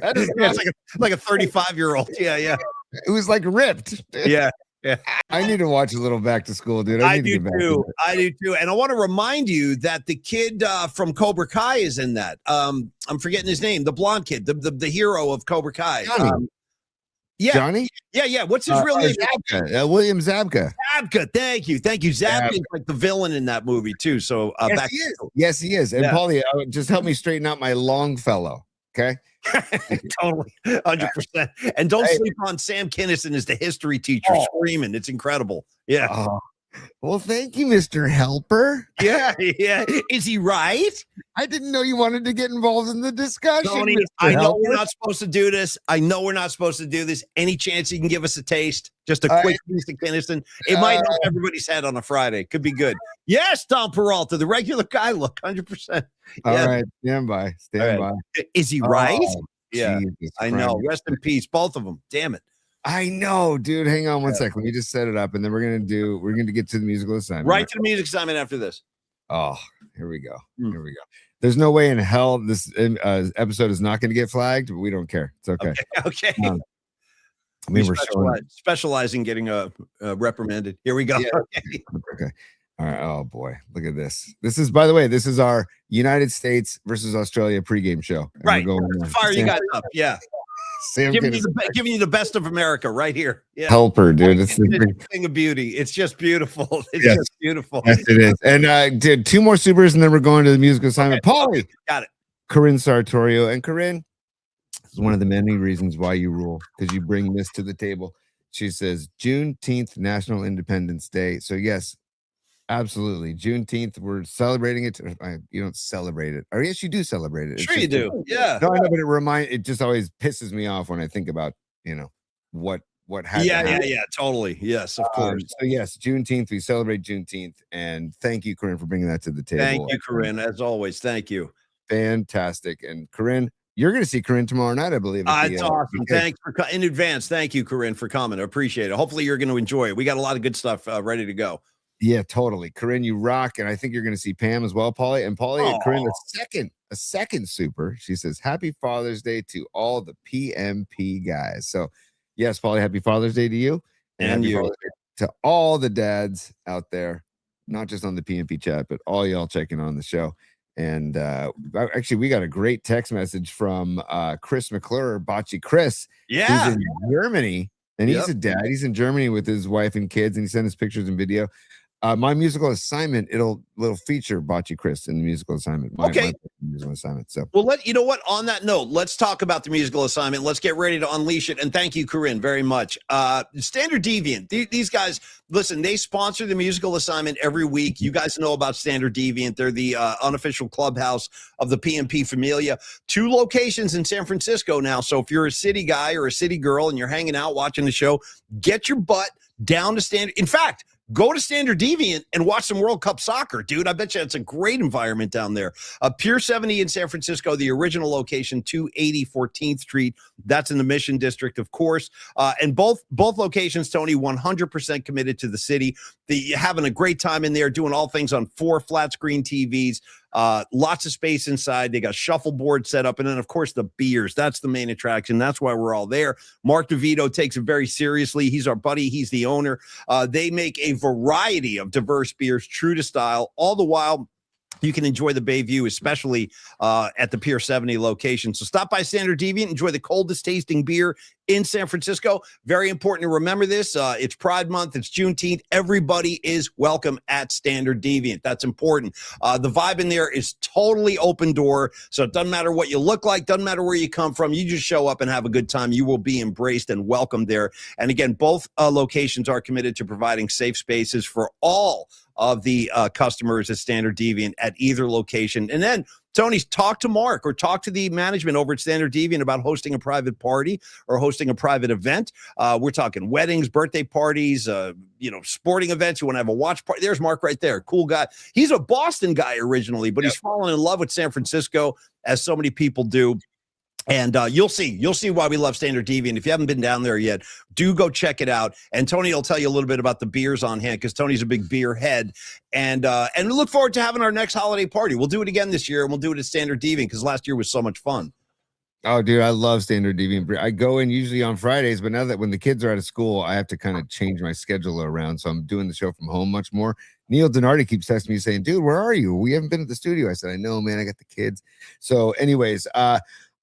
That is like a 35-year-old. Yeah. It was like ripped. Yeah. I need to watch a little Back to School, dude. I do too. And I want to remind you that the kid from Cobra Kai is in that. I'm forgetting his name. The blonde kid, the hero of Cobra Kai. Johnny? Yeah. What's his real name? Zabka. William Zabka. Zabka. Thank you. Zabka is like the villain in that movie too. So Yes, he is. And Paulie, just help me straighten out my Longfellow. Okay. Totally. 100%. And don't sleep on Sam Kinison as the history teacher screaming. It's incredible. Yeah. Well, thank you, Mr. Helper. Yeah. Is he right? I didn't know you wanted to get involved in the discussion. Tony, I know we're not supposed to do this. Any chance you can give us a taste? Just a quick piece of Kinison. It might help everybody's head on a Friday. Could be good. Yes, Tom Peralta, the regular guy look, 100%. All right, stand by. By. Is he right? Yeah, I know. Rest in peace, both of them. Damn it. I know, dude. Hang on one second. Let me just set it up, and then we're gonna get to the musical assignment. Right to the music assignment after this. Oh, here we go. Here we go. There's no way in hell this episode is not going to get flagged, but we don't care. It's okay. Okay. I mean, we're specialize in getting reprimanded. Here we go. Yeah. Okay. All right. Oh boy, look at this. This is, by the way, this is our United States versus Australia pregame show. And right. Fire you guys up. Yeah. Giving you the best of America right here. Yeah. Helper, dude. It's a thing of beauty. It's just beautiful. It's just beautiful. Yes, it is. And did 2 more supers, and then we're going to the musical assignment. Okay. Paulie. Got it. Corinne Sartorio. And Corinne, this is one of the many reasons why you rule, because you bring this to the table. She says Juneteenth, National Independence Day. So yes, absolutely. Juneteenth, we're celebrating it. You don't celebrate it. Or yes, you do celebrate it. Sure you do. Yeah. No, I know, but it just always pisses me off when I think about, what happened. Yeah. Totally. Yes, of course. So yes, Juneteenth, we celebrate Juneteenth. And thank you, Corinne, for bringing that to the table. Thank you, Corinne, as always. Thank you. Fantastic. And Corinne, you're going to see Corinne tomorrow night, I believe. It's awesome. Thanks in advance. Thank you, Corinne, for coming. I appreciate it. Hopefully you're going to enjoy it. We got a lot of good stuff ready to go. Yeah, totally. Corinne, you rock. And I think you're going to see Pam as well, Paulie. And Paulie, Corinne, a second super. She says, Happy Father's Day to all the PMP guys. So yes, Paulie, happy Father's Day to you. And you. To all the dads out there, not just on the PMP chat, but all y'all checking on the show. And actually, we got a great text message from Chris McClure, Bocce Chris. Yeah. Who's in Germany. And he's a dad. He's in Germany with his wife and kids, and he sent us pictures and video. My musical assignment, it'll feature Bocce Chris in the musical assignment. My musical assignment. So, well, you know what? On that note, let's talk about the musical assignment. Let's get ready to unleash it. And thank you, Corinne, very much. Standard Deviant. These guys, listen, they sponsor the musical assignment every week. You guys know about Standard Deviant. They're the unofficial clubhouse of the PMP Familia. 2 locations in San Francisco now. So if you're a city guy or a city girl and you're hanging out watching the show, get your butt down to Standard. In fact, go to Standard Deviant and watch some World Cup soccer, dude. I bet you it's a great environment down there. Pier 70 in San Francisco, the original location, 280 14th Street. That's in the Mission District, of course. And both locations, Tony, 100% committed to the city. You're having a great time in there, doing all things on 4 flat screen TVs. Lots of space inside. They got shuffleboard set up, and then of course the beers. That's the main attraction. That's why we're all there. Mark DeVito takes it very seriously. He's our buddy. He's the owner. They make a variety of diverse beers, true to style. All the while, you can enjoy the Bay View, especially at the Pier 70 location. So stop by Standard Deviant, enjoy the coldest tasting beer in San Francisco. Very important to remember this. It's Pride Month. It's Juneteenth. Everybody is welcome at Standard Deviant. That's important. The vibe in there is totally open door. So it doesn't matter what you look like. Doesn't matter where you come from. You just show up and have a good time. You will be embraced and welcomed there. And again, both locations are committed to providing safe spaces for all of the customers at Standard Deviant at either location. And then, Tony, talk to Mark or talk to the management over at Standard Deviant about hosting a private party or hosting a private event. We're talking weddings, birthday parties, sporting events. You want to have a watch party. There's Mark right there. Cool guy. He's a Boston guy originally, but he's fallen in love with San Francisco, as so many people do. And you'll see why we love Standard Deviant. If you haven't been down there yet, do go check it out. And Tony will tell you a little bit about the beers on hand, because Tony's a big beer head. And we look forward to having our next holiday party. We'll do it again this year, and we'll do it at Standard Deviant because last year was so much fun. Oh, dude, I love Standard Deviant. I go in usually on Fridays, but now that when the kids are out of school, I have to kind of change my schedule around. So I'm doing the show from home much more. Neil Donardi keeps texting me saying, dude, where are you? We haven't been at the studio. I said, I know, man, I got the kids. So anyways,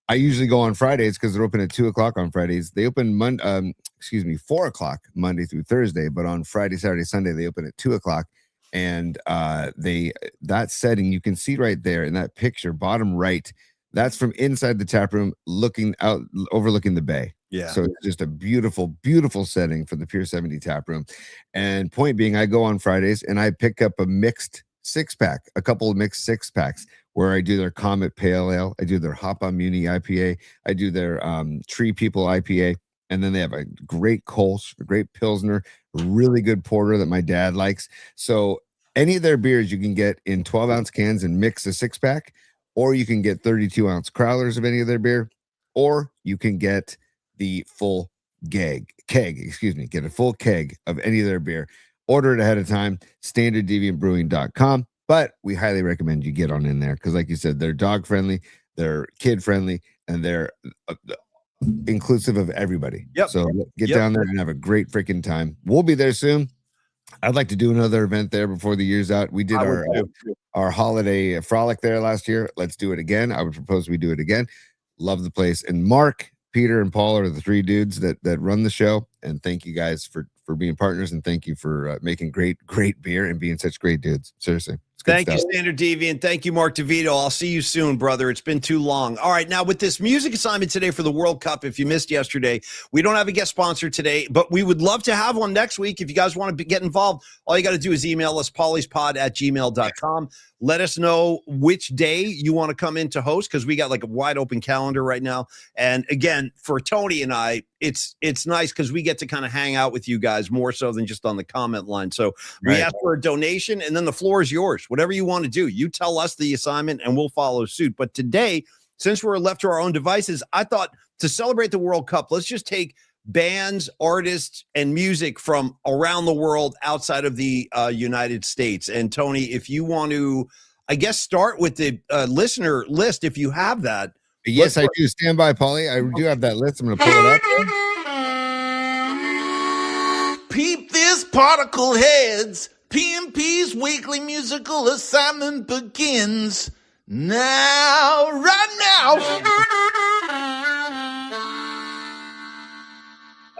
I usually go on Fridays because they're open at 2:00 on Fridays. They open 4:00 Monday through Thursday, but on Friday, Saturday, Sunday, they open at 2:00. And that setting, you can see right there in that picture, bottom right, that's from inside the tap room, looking out, overlooking the bay. Yeah. So it's just a beautiful, beautiful setting for the Pier 70 tap room. And point being, I go on Fridays and I pick up a mixed 6-pack, a couple of mixed 6-packs, where I do their Comet Pale Ale, I do their Hop on Muni IPA, I do their Tree People IPA, and then they have a great Kolsch, a great Pilsner, a really good porter that my dad likes. So any of their beers you can get in 12-ounce cans and mix a 6-pack, or you can get 32-ounce crowlers of any of their beer, or you can get the full keg, get a full keg of any of their beer. Order it ahead of time, standarddeviantbrewing.com. But we highly recommend you get on in there because, like you said, they're dog friendly, they're kid friendly, and they're inclusive of everybody. Yep. So get down there and have a great freaking time. We'll be there soon. I'd like to do another event there before the year's out. We did our holiday frolic there last year. Let's do it again. I would propose we do it again. Love the place. And Mark, Peter, and Paul are the three dudes that run the show. And thank you guys for being partners, and thank you for making great beer and being such great dudes. Seriously. Thank you, Standard Deviant. Thank you, Mark DeVito. I'll see you soon, brother. It's been too long. All right, now with this music assignment today for the World Cup, if you missed yesterday, we don't have a guest sponsor today, but we would love to have one next week. If you guys want to get involved, all you got to do is email us, pauliespod@gmail.com. Let us know which day you want to come in to host, because we got like a wide open calendar right now. And again, for Tony and I, it's nice because we get to kind of hang out with you guys more so than just on the comment line. So we ask for a donation, and then the floor is yours. Whatever you want to do, you tell us the assignment and we'll follow suit. But today, since we're left to our own devices, I thought to celebrate the World Cup, let's just take bands, artists, and music from around the world outside of the United States. And Tony, if you want to, I guess, start with the listener list, if you have that. Yes, I do. Stand by, Paulie. I do have that list. I'm going to pull it up. Peep this, particle heads. PMP's weekly musical assignment begins now, right now.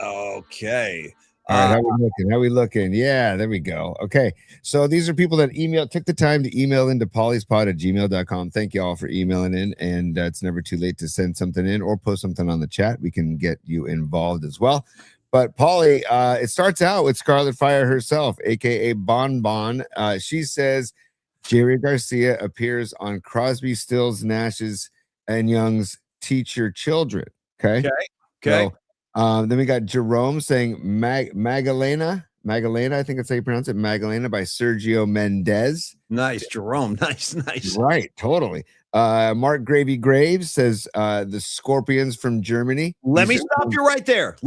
Okay. All right, how we looking? Yeah, there we go. Okay, so these are people that took the time to email into pauliespod@gmail.com. Thank you all for emailing in, and it's never too late to send something in or post something on the chat. We can get you involved as well. But Paulie, it starts out with Scarlet Fire herself, aka Bon Bon. She says Jerry Garcia appears on Crosby, Stills, Nash's, and Young's "Teach Your Children." Okay. So, then we got Jerome saying Magdalena, I think that's how you pronounce it, Magdalena by Sergio Mendes. Nice, Jerome. Nice. Right, totally. Mark Gravy Graves says the Scorpions from Germany. Let me stop you right there.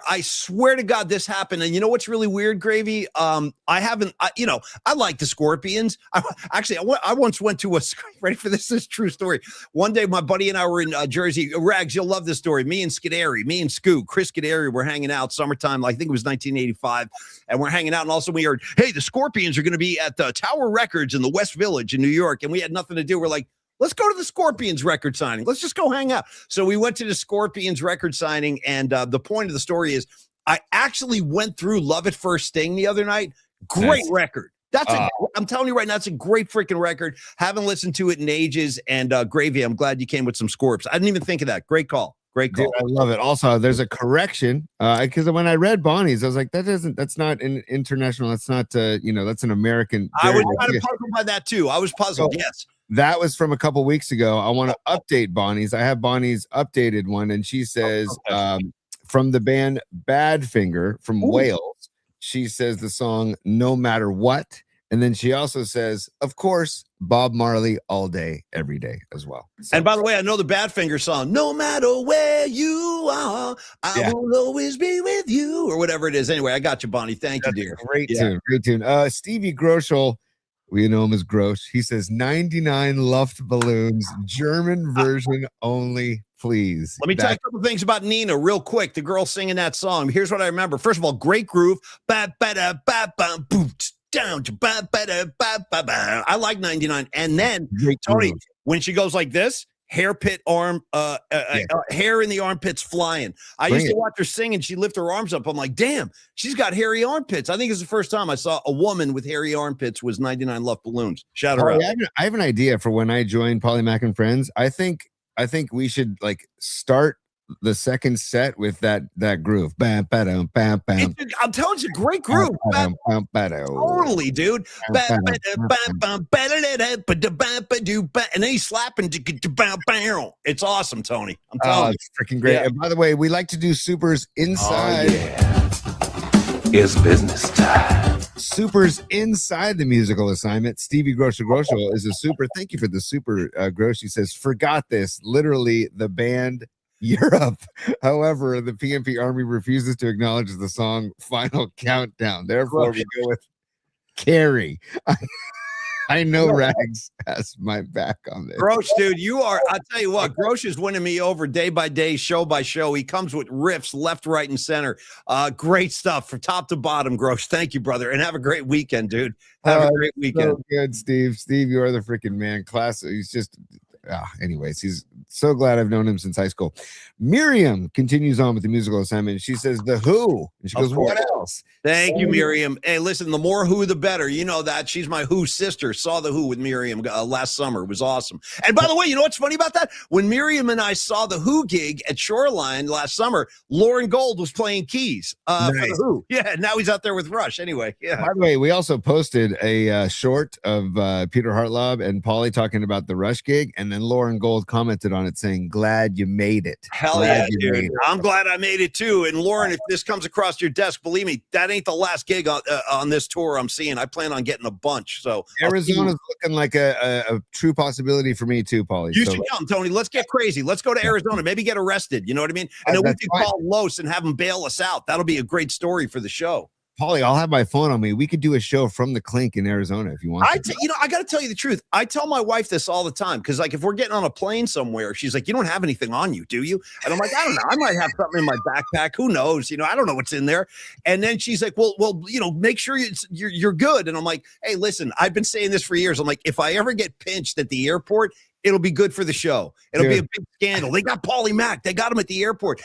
I swear to God this happened. And you know what's really weird, Gravy? I like the Scorpions. I once went to ready for this? This is a true story. One day, my buddy and I were in Jersey. Rags, you'll love this story. Me and Chris Scuderi were hanging out summertime. I think it was 1985. And we're hanging out. And also we heard, hey, the Scorpions are going to be at the Tower Records in the West Village in New York. And we had nothing to do. We're like, let's go to the Scorpions record signing. Let's just go hang out. So we went to the Scorpions record signing. And the point of the story is I actually went through Love at First Sting the other night. Great record. I'm telling you right now, it's a great freaking record. Haven't listened to it in ages. And Gravy, I'm glad you came with some Scorps. I didn't even think of that. Great call. Dude, I love it. Also, there's a correction because when I read Bonnie's, I was like, that's not an international. That's not that's an American. I was kind of puzzled by that too. I was puzzled. So, yes, that was from a couple weeks ago. I want to update Bonnie's. I have Bonnie's updated one, and she says from the band Badfinger from Wales. She says the song "No Matter What." And then she also says, of course, Bob Marley all day, every day as well. So, and by the way, I know the Badfinger song, no matter where you are, I will always be with you, or whatever it is. Anyway, I got you, Bonnie. Thank you, dear. Great tune. Stevie Groschel, we know him as Grosch. He says 99 Luft Balloons, German version only, please. Let me tell you a couple things about Nina real quick. The girl singing that song. Here's what I remember. First of all, great groove. Down to I like 99. And then Tony, when she goes like this, hair in the armpits flying. I used to watch her sing and she lift her arms up. I'm like, damn, she's got hairy armpits. I think it's the first time I saw a woman with hairy armpits was 99 Luft Balloons. Shout her out. I have an idea for when I join Paulie Mac and Friends. I think we should start the second set with that groove. Bam, bam, bam, bam. I'm telling you, it's a great groove. Totally, dude. And then he's slapping. It's awesome, Tony. I'm telling you. It's freaking great. And by the way, we like to do supers inside. It's business time. Supers inside the musical assignment. Stevie Groschel is a super. Thank you for the super, Grosch. He says, forgot this. Literally, the band Europe. However, the PMP Army refuses to acknowledge the song Final Countdown. Therefore, we go with Carrie. I know Rags has my back on this. Grosh, dude, I'll tell you what, Grosh is winning me over day by day, show by show. He comes with riffs left, right, and center. Great stuff from top to bottom, Grosh. Thank you, brother. And have a great weekend, dude. Have a great weekend. So good, Steve. Steve, you are the freaking man. Class. He's just, anyways, he's so glad I've known him since high school. Miriam continues on with the musical assignment. She says, The Who. And she goes, what else? Thank you, Miriam. Hey, listen, the more Who, the better. You know that. She's my Who sister. Saw the Who with Miriam last summer. It was awesome. And by the way, you know what's funny about that? When Miriam and I saw the Who gig at Shoreline last summer, Lauren Gold was playing keys for the Who. Yeah, now he's out there with Rush. Anyway, yeah. By the way, we also posted a short of Peter Hartlaub and Paulie talking about the Rush gig, and then Lauren Gold commented on it saying, glad you made it. Hell yeah, dude. I'm glad I made it too. And Lauren, if this comes across your desk, believe me, that ain't the last gig on this tour I'm seeing. I plan on getting a bunch. So Arizona's looking like a true possibility for me too, Paulie. You should come, Tony. Let's get crazy. Let's go to Arizona. Maybe get arrested. You know what I mean? And then we can call Los and have him bail us out. That'll be a great story for the show. Paulie, I'll have my phone on me. We could do a show from the Clink in Arizona if you want. I got to tell you the truth. I tell my wife this all the time because, like, if we're getting on a plane somewhere, she's like, "You don't have anything on you, do you?" And I'm like, "I don't know. I might have something in my backpack. Who knows? I don't know what's in there." And then she's like, "Well, make sure you're good." And I'm like, "Hey, listen, I've been saying this for years. I'm like, if I ever get pinched at the airport, it'll be good for the show. It'll be a big scandal. They got Paulie Mack. They got him at the airport."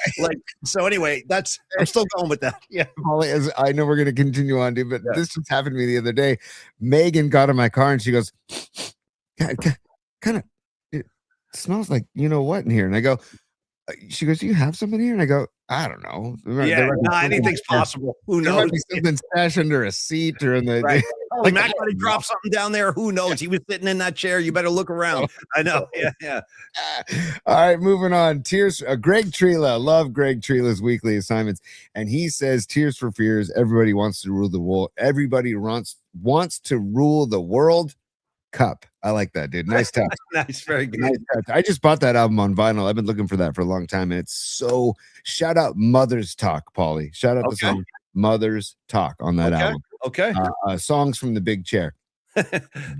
So anyway, I'm still going with that. Yeah. Paulie, I know we're going to continue on, dude, but this just happened to me the other day. Megan got in my car and she goes, kind of, it smells like, you know what in here? And I go, she goes, "Do you have something here?" And I go, "I don't know." Anything's possible. Who knows? Something stashed under a seat or in the right. Like Mac might have dropped something down there. Who knows? He was sitting in that chair. You better look around. I know. Yeah. All right, moving on. Tears. Greg Trela. Love Greg Trela's weekly assignments, and he says, "Tears for Fears. Everybody wants to rule the world. Everybody wants to rule the World Cup." I like that, dude. Nice touch. Nice, very good. Nice touch. I just bought that album on vinyl. I've been looking for that for a long time, and it's so. Shout out Mother's Talk, Paulie. Shout out the song Mother's Talk on that album. Okay. Songs from the Big Chair.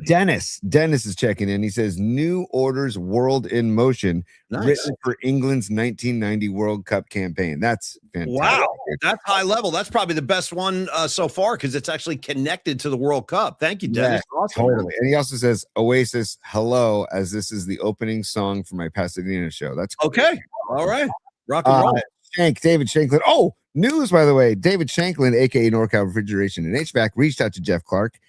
Dennis is checking in. He says, "New Order's World in Motion," written for England's 1990 World Cup campaign. That's fantastic. Wow, that's high level. That's probably the best one so far because it's actually connected to the World Cup. Thank you, Dennis. Yeah, awesome. Totally. And he also says, "Oasis, hello," as this is the opening song for my Pasadena show. That's cool. Okay. All right. Rock and roll. David Shanklin. Oh, news, by the way. David Shanklin, aka NorCal Refrigeration and HVAC, reached out to Jeff Clark,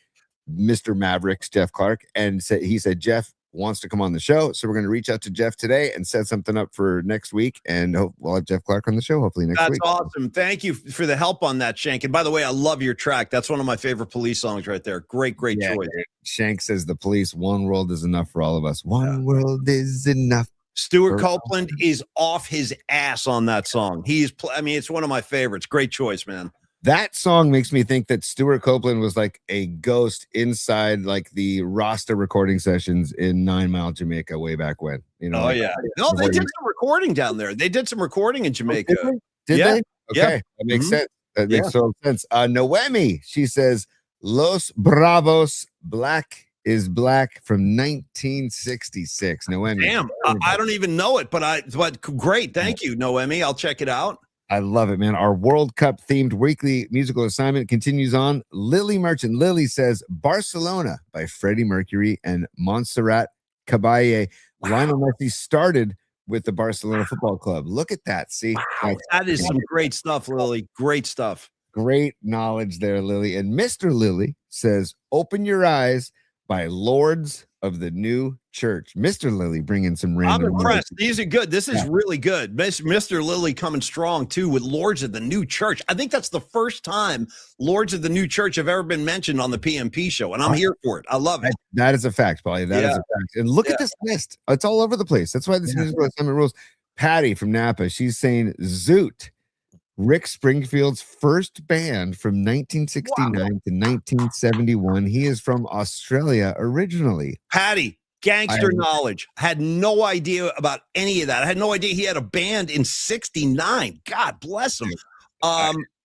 Mr. Mavericks, Jeff Clark, and he said Jeff wants to come on the show. So we're going to reach out to Jeff today and set something up for next week. And we'll have Jeff Clark on the show hopefully next week. That's awesome. Thank you for the help on that, Shank. And by the way, I love your track. That's one of my favorite Police songs right there. Great choice. Shank says the Police, one world is enough for all of us. One world is enough. Stuart Copeland is off his ass on that song. It's one of my favorites. Great choice, man. That song makes me think that Stuart Copeland was like a ghost inside like the Rasta recording sessions in 9 Mile, Jamaica way back when. No, they did some recording down there. They did some recording in Jamaica. Did they? Okay. Yeah. That makes sense. That makes total sense. Noemi, she says, "Los Bravos, Black is Black" from 1966. Noemi. Damn, I don't even know it, but great. Thank you, Noemi. I'll check it out. I love it, man. Our World Cup themed weekly musical assignment continues on. Lily Merchant. Lily says "Barcelona" by Freddie Mercury and Montserrat Caballé. Wow. Lionel Messi started with the Barcelona Football Club. Look at that. See, that is some great stuff, Lily. Great stuff. Great knowledge there, Lily. And Mr. Lily says "Open Your Eyes" by Lords of the New Church. Mr. Lily bringing some random. I'm impressed. These are good. This is really good. Mr. Lily coming strong too with Lords of the New Church. I think that's the first time Lords of the New Church have ever been mentioned on the PMP show, and I'm here for it. I love it. That is a fact, Paulie. That is a fact. And look at this list. It's all over the place. That's why this musical assignment rules. Patty from Napa, she's saying Zoot, Rick Springfield's first band from 1969 to 1971. He is from Australia originally. Patty, gangster knowledge. Had no idea about any of that. I had no idea he had a band in 69. God bless him.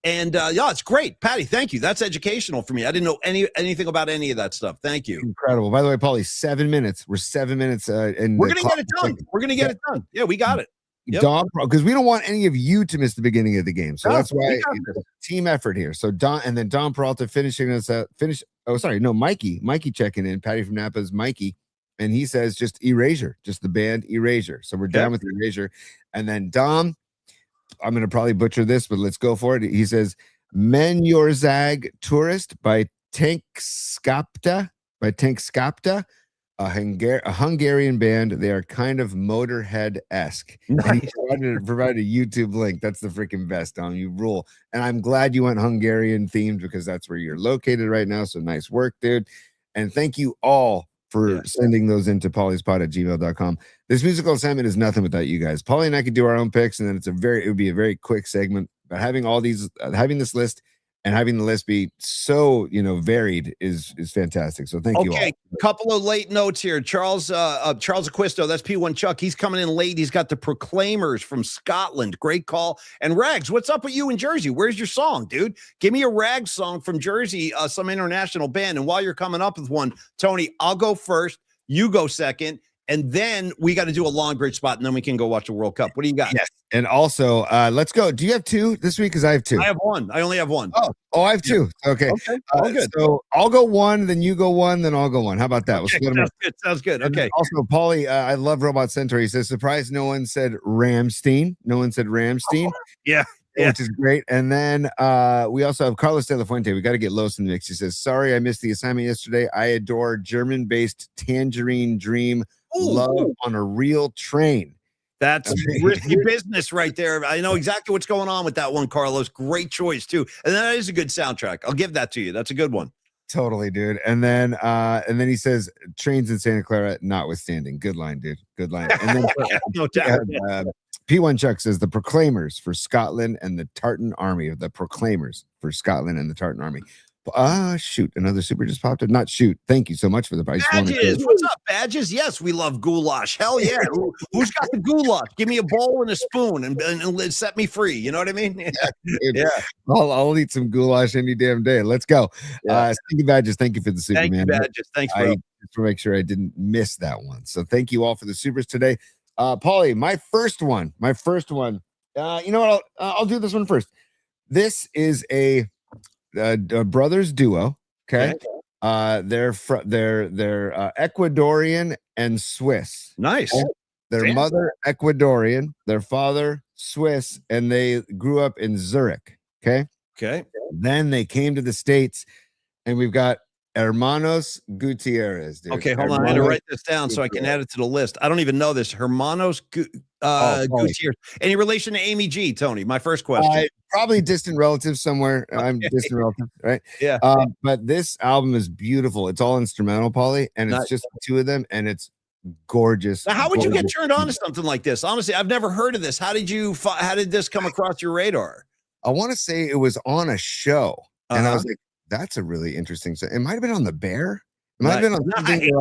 And yeah, it's great. Patty, thank you. That's educational for me. I didn't know anything about any of that stuff. Thank you. Incredible. By the way, Paulie, 7 minutes. We're 7 minutes. And we're going to get it done. We're going to get it done. Yeah, we got it. Yep. Dom, because we don't want any of you to miss the beginning of the game. So that's why team effort here. So Don Peralta finishing us Mikey checking in. Patty from Napa's Mikey. And he says just Erasure, just the band Erasure. So we're down with Erasure. And then Dom, I'm going to probably butcher this, but let's go for it. He says Menyorzag Tourist by Tank Skapta, a Hungarian band. They are kind of Motorhead-esque. Nice. And he provided a YouTube link. That's the freaking best, Dom. You rule. And I'm glad you went Hungarian themed because that's where you're located right now. So nice work, dude. And thank you all for sending those into pauliespod@gmail.com. This musical assignment is nothing without you guys. Paulie and I could do our own picks, and then it would be a very quick segment. But having all these, having this list and having the list be so varied is fantastic. So thank you all. Okay, couple of late notes here. Charles Acquisto, that's P1 Chuck. He's coming in late. He's got the Proclaimers from Scotland. Great call. And Rags, what's up with you in Jersey? Where's your song, dude? Give me a Rags song from Jersey, some international band. And while you're coming up with one, Tony, I'll go first. You go second. And then we got to do a Long Bridge spot, and then we can go watch the World Cup. What do you got? Yes. And also, let's go. Do you have two this week? Because I have two. I have one. I only have one. Oh, I have two. Okay. All good. So I'll go one, then you go one, then I'll go one. How about that? Okay, sounds good. Okay. Also, Paulie, I love Robot Centaur. He says, surprised no one said Ramstein. No one said Ramstein. Yeah. Which is great. And then we also have Carlos De La Fuente. We got to get Los in the mix. He says, sorry, I missed the assignment yesterday. I adore German-based Tangerine Dream. Love on a Real Train. That's risky business right there. I know exactly what's going on with that one, Carlos. Great choice too. And that is a good soundtrack. I'll give that to you. That's a good one. Totally, dude. And then he says Trains in Santa Clara notwithstanding. Good line, dude. Good line. And then no doubt. P1 Chuck says the Proclaimers for Scotland and the Tartan Army. The Proclaimers for Scotland and the Tartan Army. Shoot, another super just popped up. Not shoot. Thank you so much for the price. Badges. What's up, Badges? Yes, we love goulash. Hell yeah. Who's got the goulash? Give me a bowl and a spoon and set me free. You know what I mean? Yeah. I'll eat some goulash any damn day. Let's go. Thank you, Badges. Thank you for the super, man. Thank you, Badges. Thanks, bro. Just to make sure I didn't miss that one. So thank you all for the supers today. Paulie, my first one. You know what? I'll do this one first. This is a brothers duo. Okay. They're Ecuadorian and Swiss. Nice. Their mother Ecuadorian, their father Swiss, and they grew up in Zurich. Okay. Then they came to the States, and we've got Hermanos Gutierrez. Dude. Okay, hold on. I had to write this down so I can add it to the list. I don't even know this. Hermanos Gutierrez. Any relation to Amy G, Tony? My first question. Probably distant relatives somewhere. I'm distant relative, right? Yeah. But this album is beautiful. It's all instrumental, Paulie, and it's just the two of them, and it's gorgeous. Now, how would you get turned on to something like this? Honestly, I've never heard of this. How did this come across your radar? I want to say it was on a show, and I was like, that's a really interesting. So it might have been on The Bear. It might have been on something. It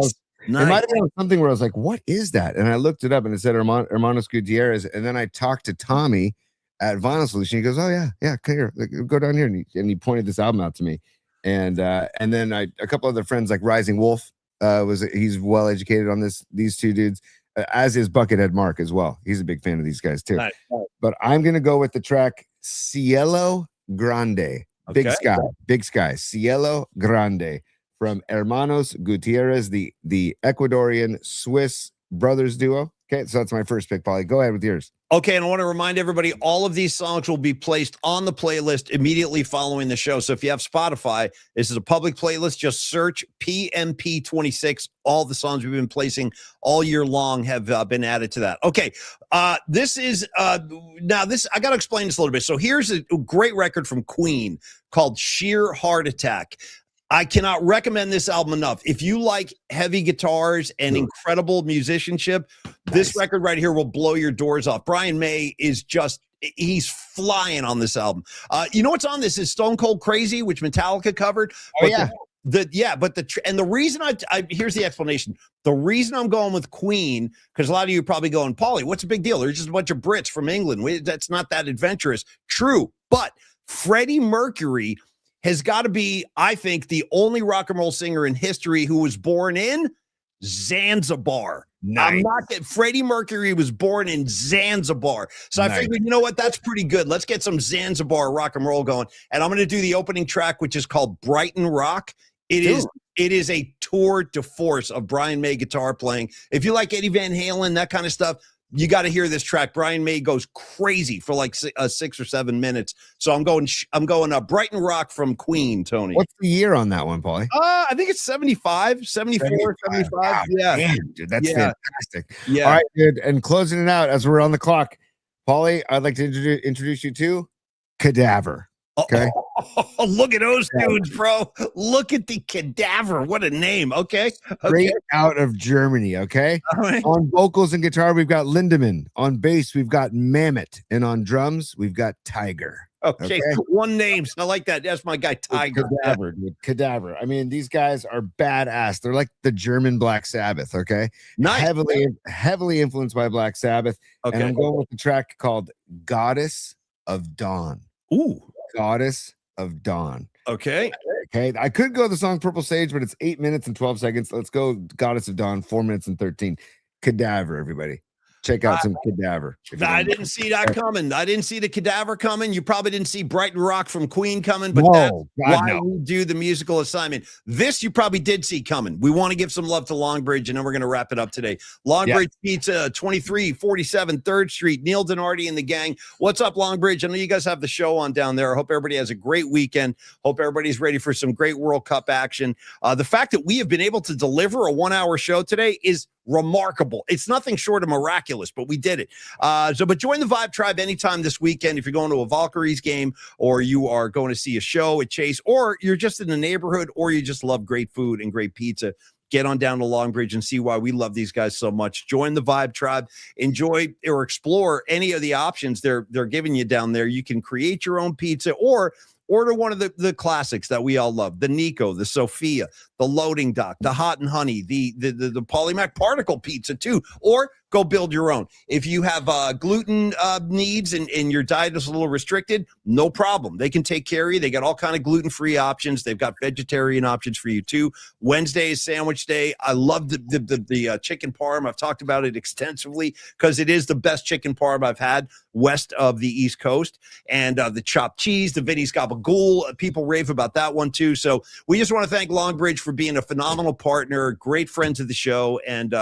might have been on something where I was like, what is that? And I looked it up, and it said Hermanos Gutierrez. And then I talked to Tommy at Vinyl Solution. He goes, oh yeah, here, go down here. And he pointed this album out to me. And then a couple other friends like Rising Wolf he's well educated on these two dudes, as is Buckethead Mark as well. He's a big fan of these guys too. Nice. But I'm gonna go with the track Cielo Grande. Big Sky, Cielo Grande from Hermanos Gutierrez, the Ecuadorian Swiss brothers duo. Okay, so that's my first pick, Paulie. Go ahead with yours. Okay, and I want to remind everybody, all of these songs will be placed on the playlist immediately following the show. So if you have Spotify, this is a public playlist. Just search PMP26. All the songs we've been placing all year long have been added to that. Okay, this is now this. I got to explain this a little bit. So here's a great record from Queen called Sheer Heart Attack. I cannot recommend this album enough. If you like heavy guitars and incredible musicianship, this record right here will blow your doors off. Brian May is he's flying on this album. You know what's on this is Stone Cold Crazy, which Metallica covered. Oh, yeah. The reason here's the explanation. The reason I'm going with Queen, because a lot of you are probably going, Paulie, what's the big deal? There's just a bunch of Brits from England. That's not that adventurous. True. But Freddie Mercury has got to be, I think, the only rock and roll singer in history who was born in Zanzibar. Nice. I'm not getting Freddie Mercury was born in Zanzibar. So I figured, you know what? That's pretty good. Let's get some Zanzibar rock and roll going. And I'm going to do the opening track, which is called Brighton Rock. It is a tour de force of Brian May guitar playing. If you like Eddie Van Halen, that kind of stuff, you got to hear this track. Brian May goes crazy for like 6 or 7 minutes. So I'm going Brighton Rock from Queen, Tony. What's the year on that one, Paulie? I think it's 75, 74, 75. Wow, yeah. Damn, dude, that's fantastic. Yeah. All right, dude. And closing it out as we're on the clock, Paulie, I'd like to introduce you to Cadaver. Okay. Oh, look at those dudes, bro. Look at the Cadaver. What a name. Okay. Straight out of Germany. Okay. All right. On vocals and guitar, we've got Lindemann. On bass, we've got Mammoth. And on drums, we've got Tiger. Okay. One name. I like that. That's my guy, Tiger. Cadaver, dude. Cadaver. I mean, these guys are badass. They're like the German Black Sabbath. Okay. Nice. Heavily influenced by Black Sabbath. Okay. And I'm going with the track called Goddess of Dawn. Ooh. Goddess of Dawn. Okay. Okay. I could go the song Purple Sage, but it's 8 minutes and 12 seconds. Let's go Goddess of Dawn, 4 minutes and 13. Cadaver, everybody. Check out some Cadaver. I didn't see that coming. I didn't see the Cadaver coming. You probably didn't see Brighton Rock from Queen coming, but that's why we do the musical assignment. This you probably did see coming. We want to give some love to Longbridge, and then we're going to wrap it up today. Longbridge Pizza, 2347 3rd Street. Neil Denardi and the gang. What's up, Longbridge? I know you guys have the show on down there. I hope everybody has a great weekend. Hope everybody's ready for some great World Cup action. The fact that we have been able to deliver a 1-hour show today is remarkable. It's nothing short of miraculous, but we did it. But join the Vibe Tribe anytime this weekend. If you're going to a Valkyries game, or you are going to see a show at Chase, or you're just in the neighborhood, or you just love great food and great pizza, get on down to Longbridge and see why we love these guys so much. Join the Vibe Tribe. Enjoy or explore any of the options they're giving you down there. You can create your own pizza, or order one of the classics that we all love: the Nico, the Sophia, the Loading Dock, the Hot and Honey, the Polymac Particle Pizza too, or go build your own. If you have gluten needs and your diet is a little restricted, no problem. They can take care of you. They got all kind of gluten-free options. They've got vegetarian options for you too. Wednesday is sandwich day. I love the chicken parm. I've talked about it extensively because it is the best chicken parm I've had west of the East Coast. And the chopped cheese, the Vinny's Gabagool, people rave about that one too. So we just want to thank Longbridge for being a phenomenal partner, great friend to the show, and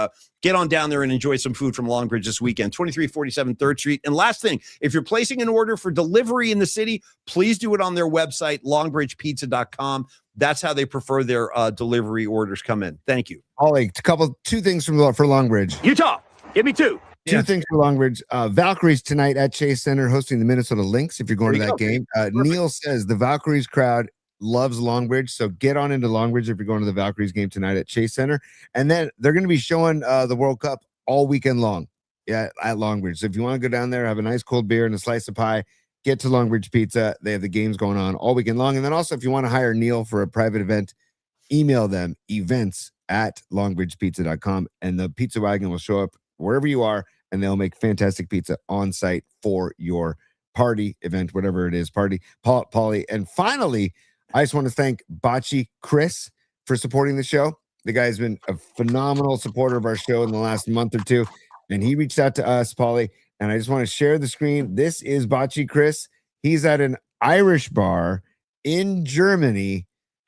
get on down there and enjoy some food from Longbridge this weekend. 2347 3rd Street. And last thing, if you're placing an order for delivery in the city, please do it on their website, longbridgepizza.com. That's how they prefer their delivery orders come in. Thank you. Ollie, two things for Longbridge. Utah, give me two. Two things for Longbridge. Valkyries tonight at Chase Center hosting the Minnesota Lynx. If you're going to that game, Neil says the Valkyries crowd loves Longbridge, so get on into Longbridge if you're going to the Valkyries game tonight at Chase Center. And then they're going to be showing the World Cup all weekend long at Longbridge. So if you want to go down there, have a nice cold beer and a slice of pie, get to Longbridge Pizza. They have the games going on all weekend long. And then also, if you want to hire Neil for a private event, email them events@longbridgepizza.com, and the pizza wagon will show up wherever you are, and they'll make fantastic pizza on site for your party, event, whatever it is, party. Paulie. And finally, I just want to thank Bocce Chris for supporting the show. The guy's been a phenomenal supporter of our show in the last month or two, and he reached out to us, Paulie, and I just want to share the screen. This is Bocce Chris. He's at an Irish bar in Germany,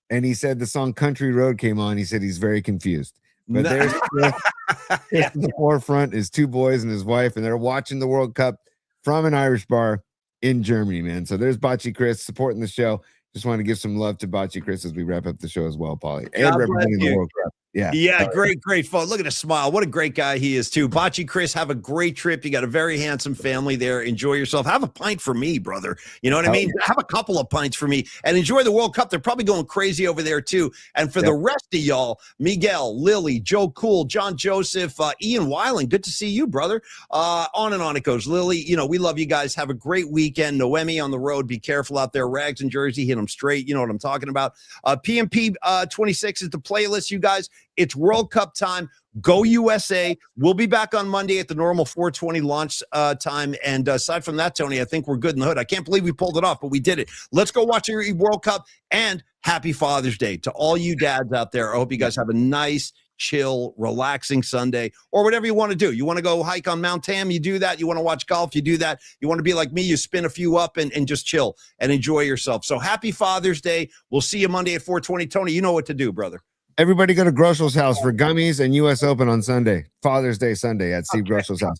and he said the song Country Road came on. He said he's very confused. But there's Chris. In the forefront is two boys and his wife, and they're watching the World Cup from an Irish bar in Germany, man. So there's Bocce Chris supporting the show. Just want to give some love to Bocce Chris as we wrap up the show as well, Paulie. And representing the World Cup. Yeah, great fun. Look at the smile. What a great guy he is too. Bocce Chris, have a great trip. You got a very handsome family there. Enjoy yourself. Have a pint for me, brother. You know what I mean? Have a couple of pints for me and enjoy the World Cup. They're probably going crazy over there too. And for the rest of y'all, Miguel, Lily, Joe Cool, John Joseph, Ian Weiling, good to see you, brother. On and on it goes. Lily, we love you guys. Have a great weekend. Noemi on the road. Be careful out there. Rags in Jersey, hit them straight. You know what I'm talking about. PMP 26 is the playlist, you guys. It's World Cup time. Go USA. We'll be back on Monday at the normal 4:20 launch time. And aside from that, Tony, I think we're good in the hood. I can't believe we pulled it off, but we did it. Let's go watch your World Cup, and happy Father's Day to all you dads out there. I hope you guys have a nice, chill, relaxing Sunday, or whatever you want to do. You want to go hike on Mount Tam, you do that. You want to watch golf, you do that. You want to be like me, you spin a few up and just chill and enjoy yourself. So happy Father's Day. We'll see you Monday at 4:20. Tony, you know what to do, brother. Everybody go to Groshel's house for gummies and US Open on Sunday. Father's Day Sunday at Steve Groshel's house.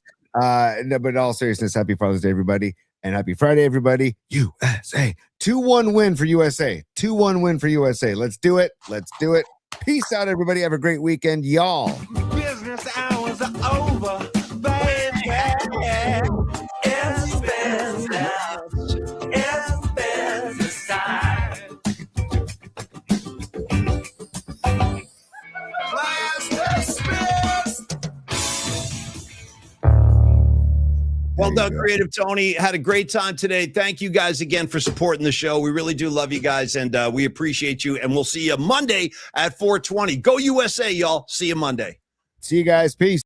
No, but in all seriousness, happy Father's Day, everybody. And happy Friday, everybody. USA. 2-1 win for USA. 2-1 win for USA. Let's do it. Let's do it. Peace out, everybody. Have a great weekend, y'all. Business hours are over, baby. It's business time. Well done, Creative Tony. Had a great time today. Thank you guys again for supporting the show. We really do love you guys, and we appreciate you. And we'll see you Monday at 4:20. Go USA, y'all. See you Monday. See you guys. Peace.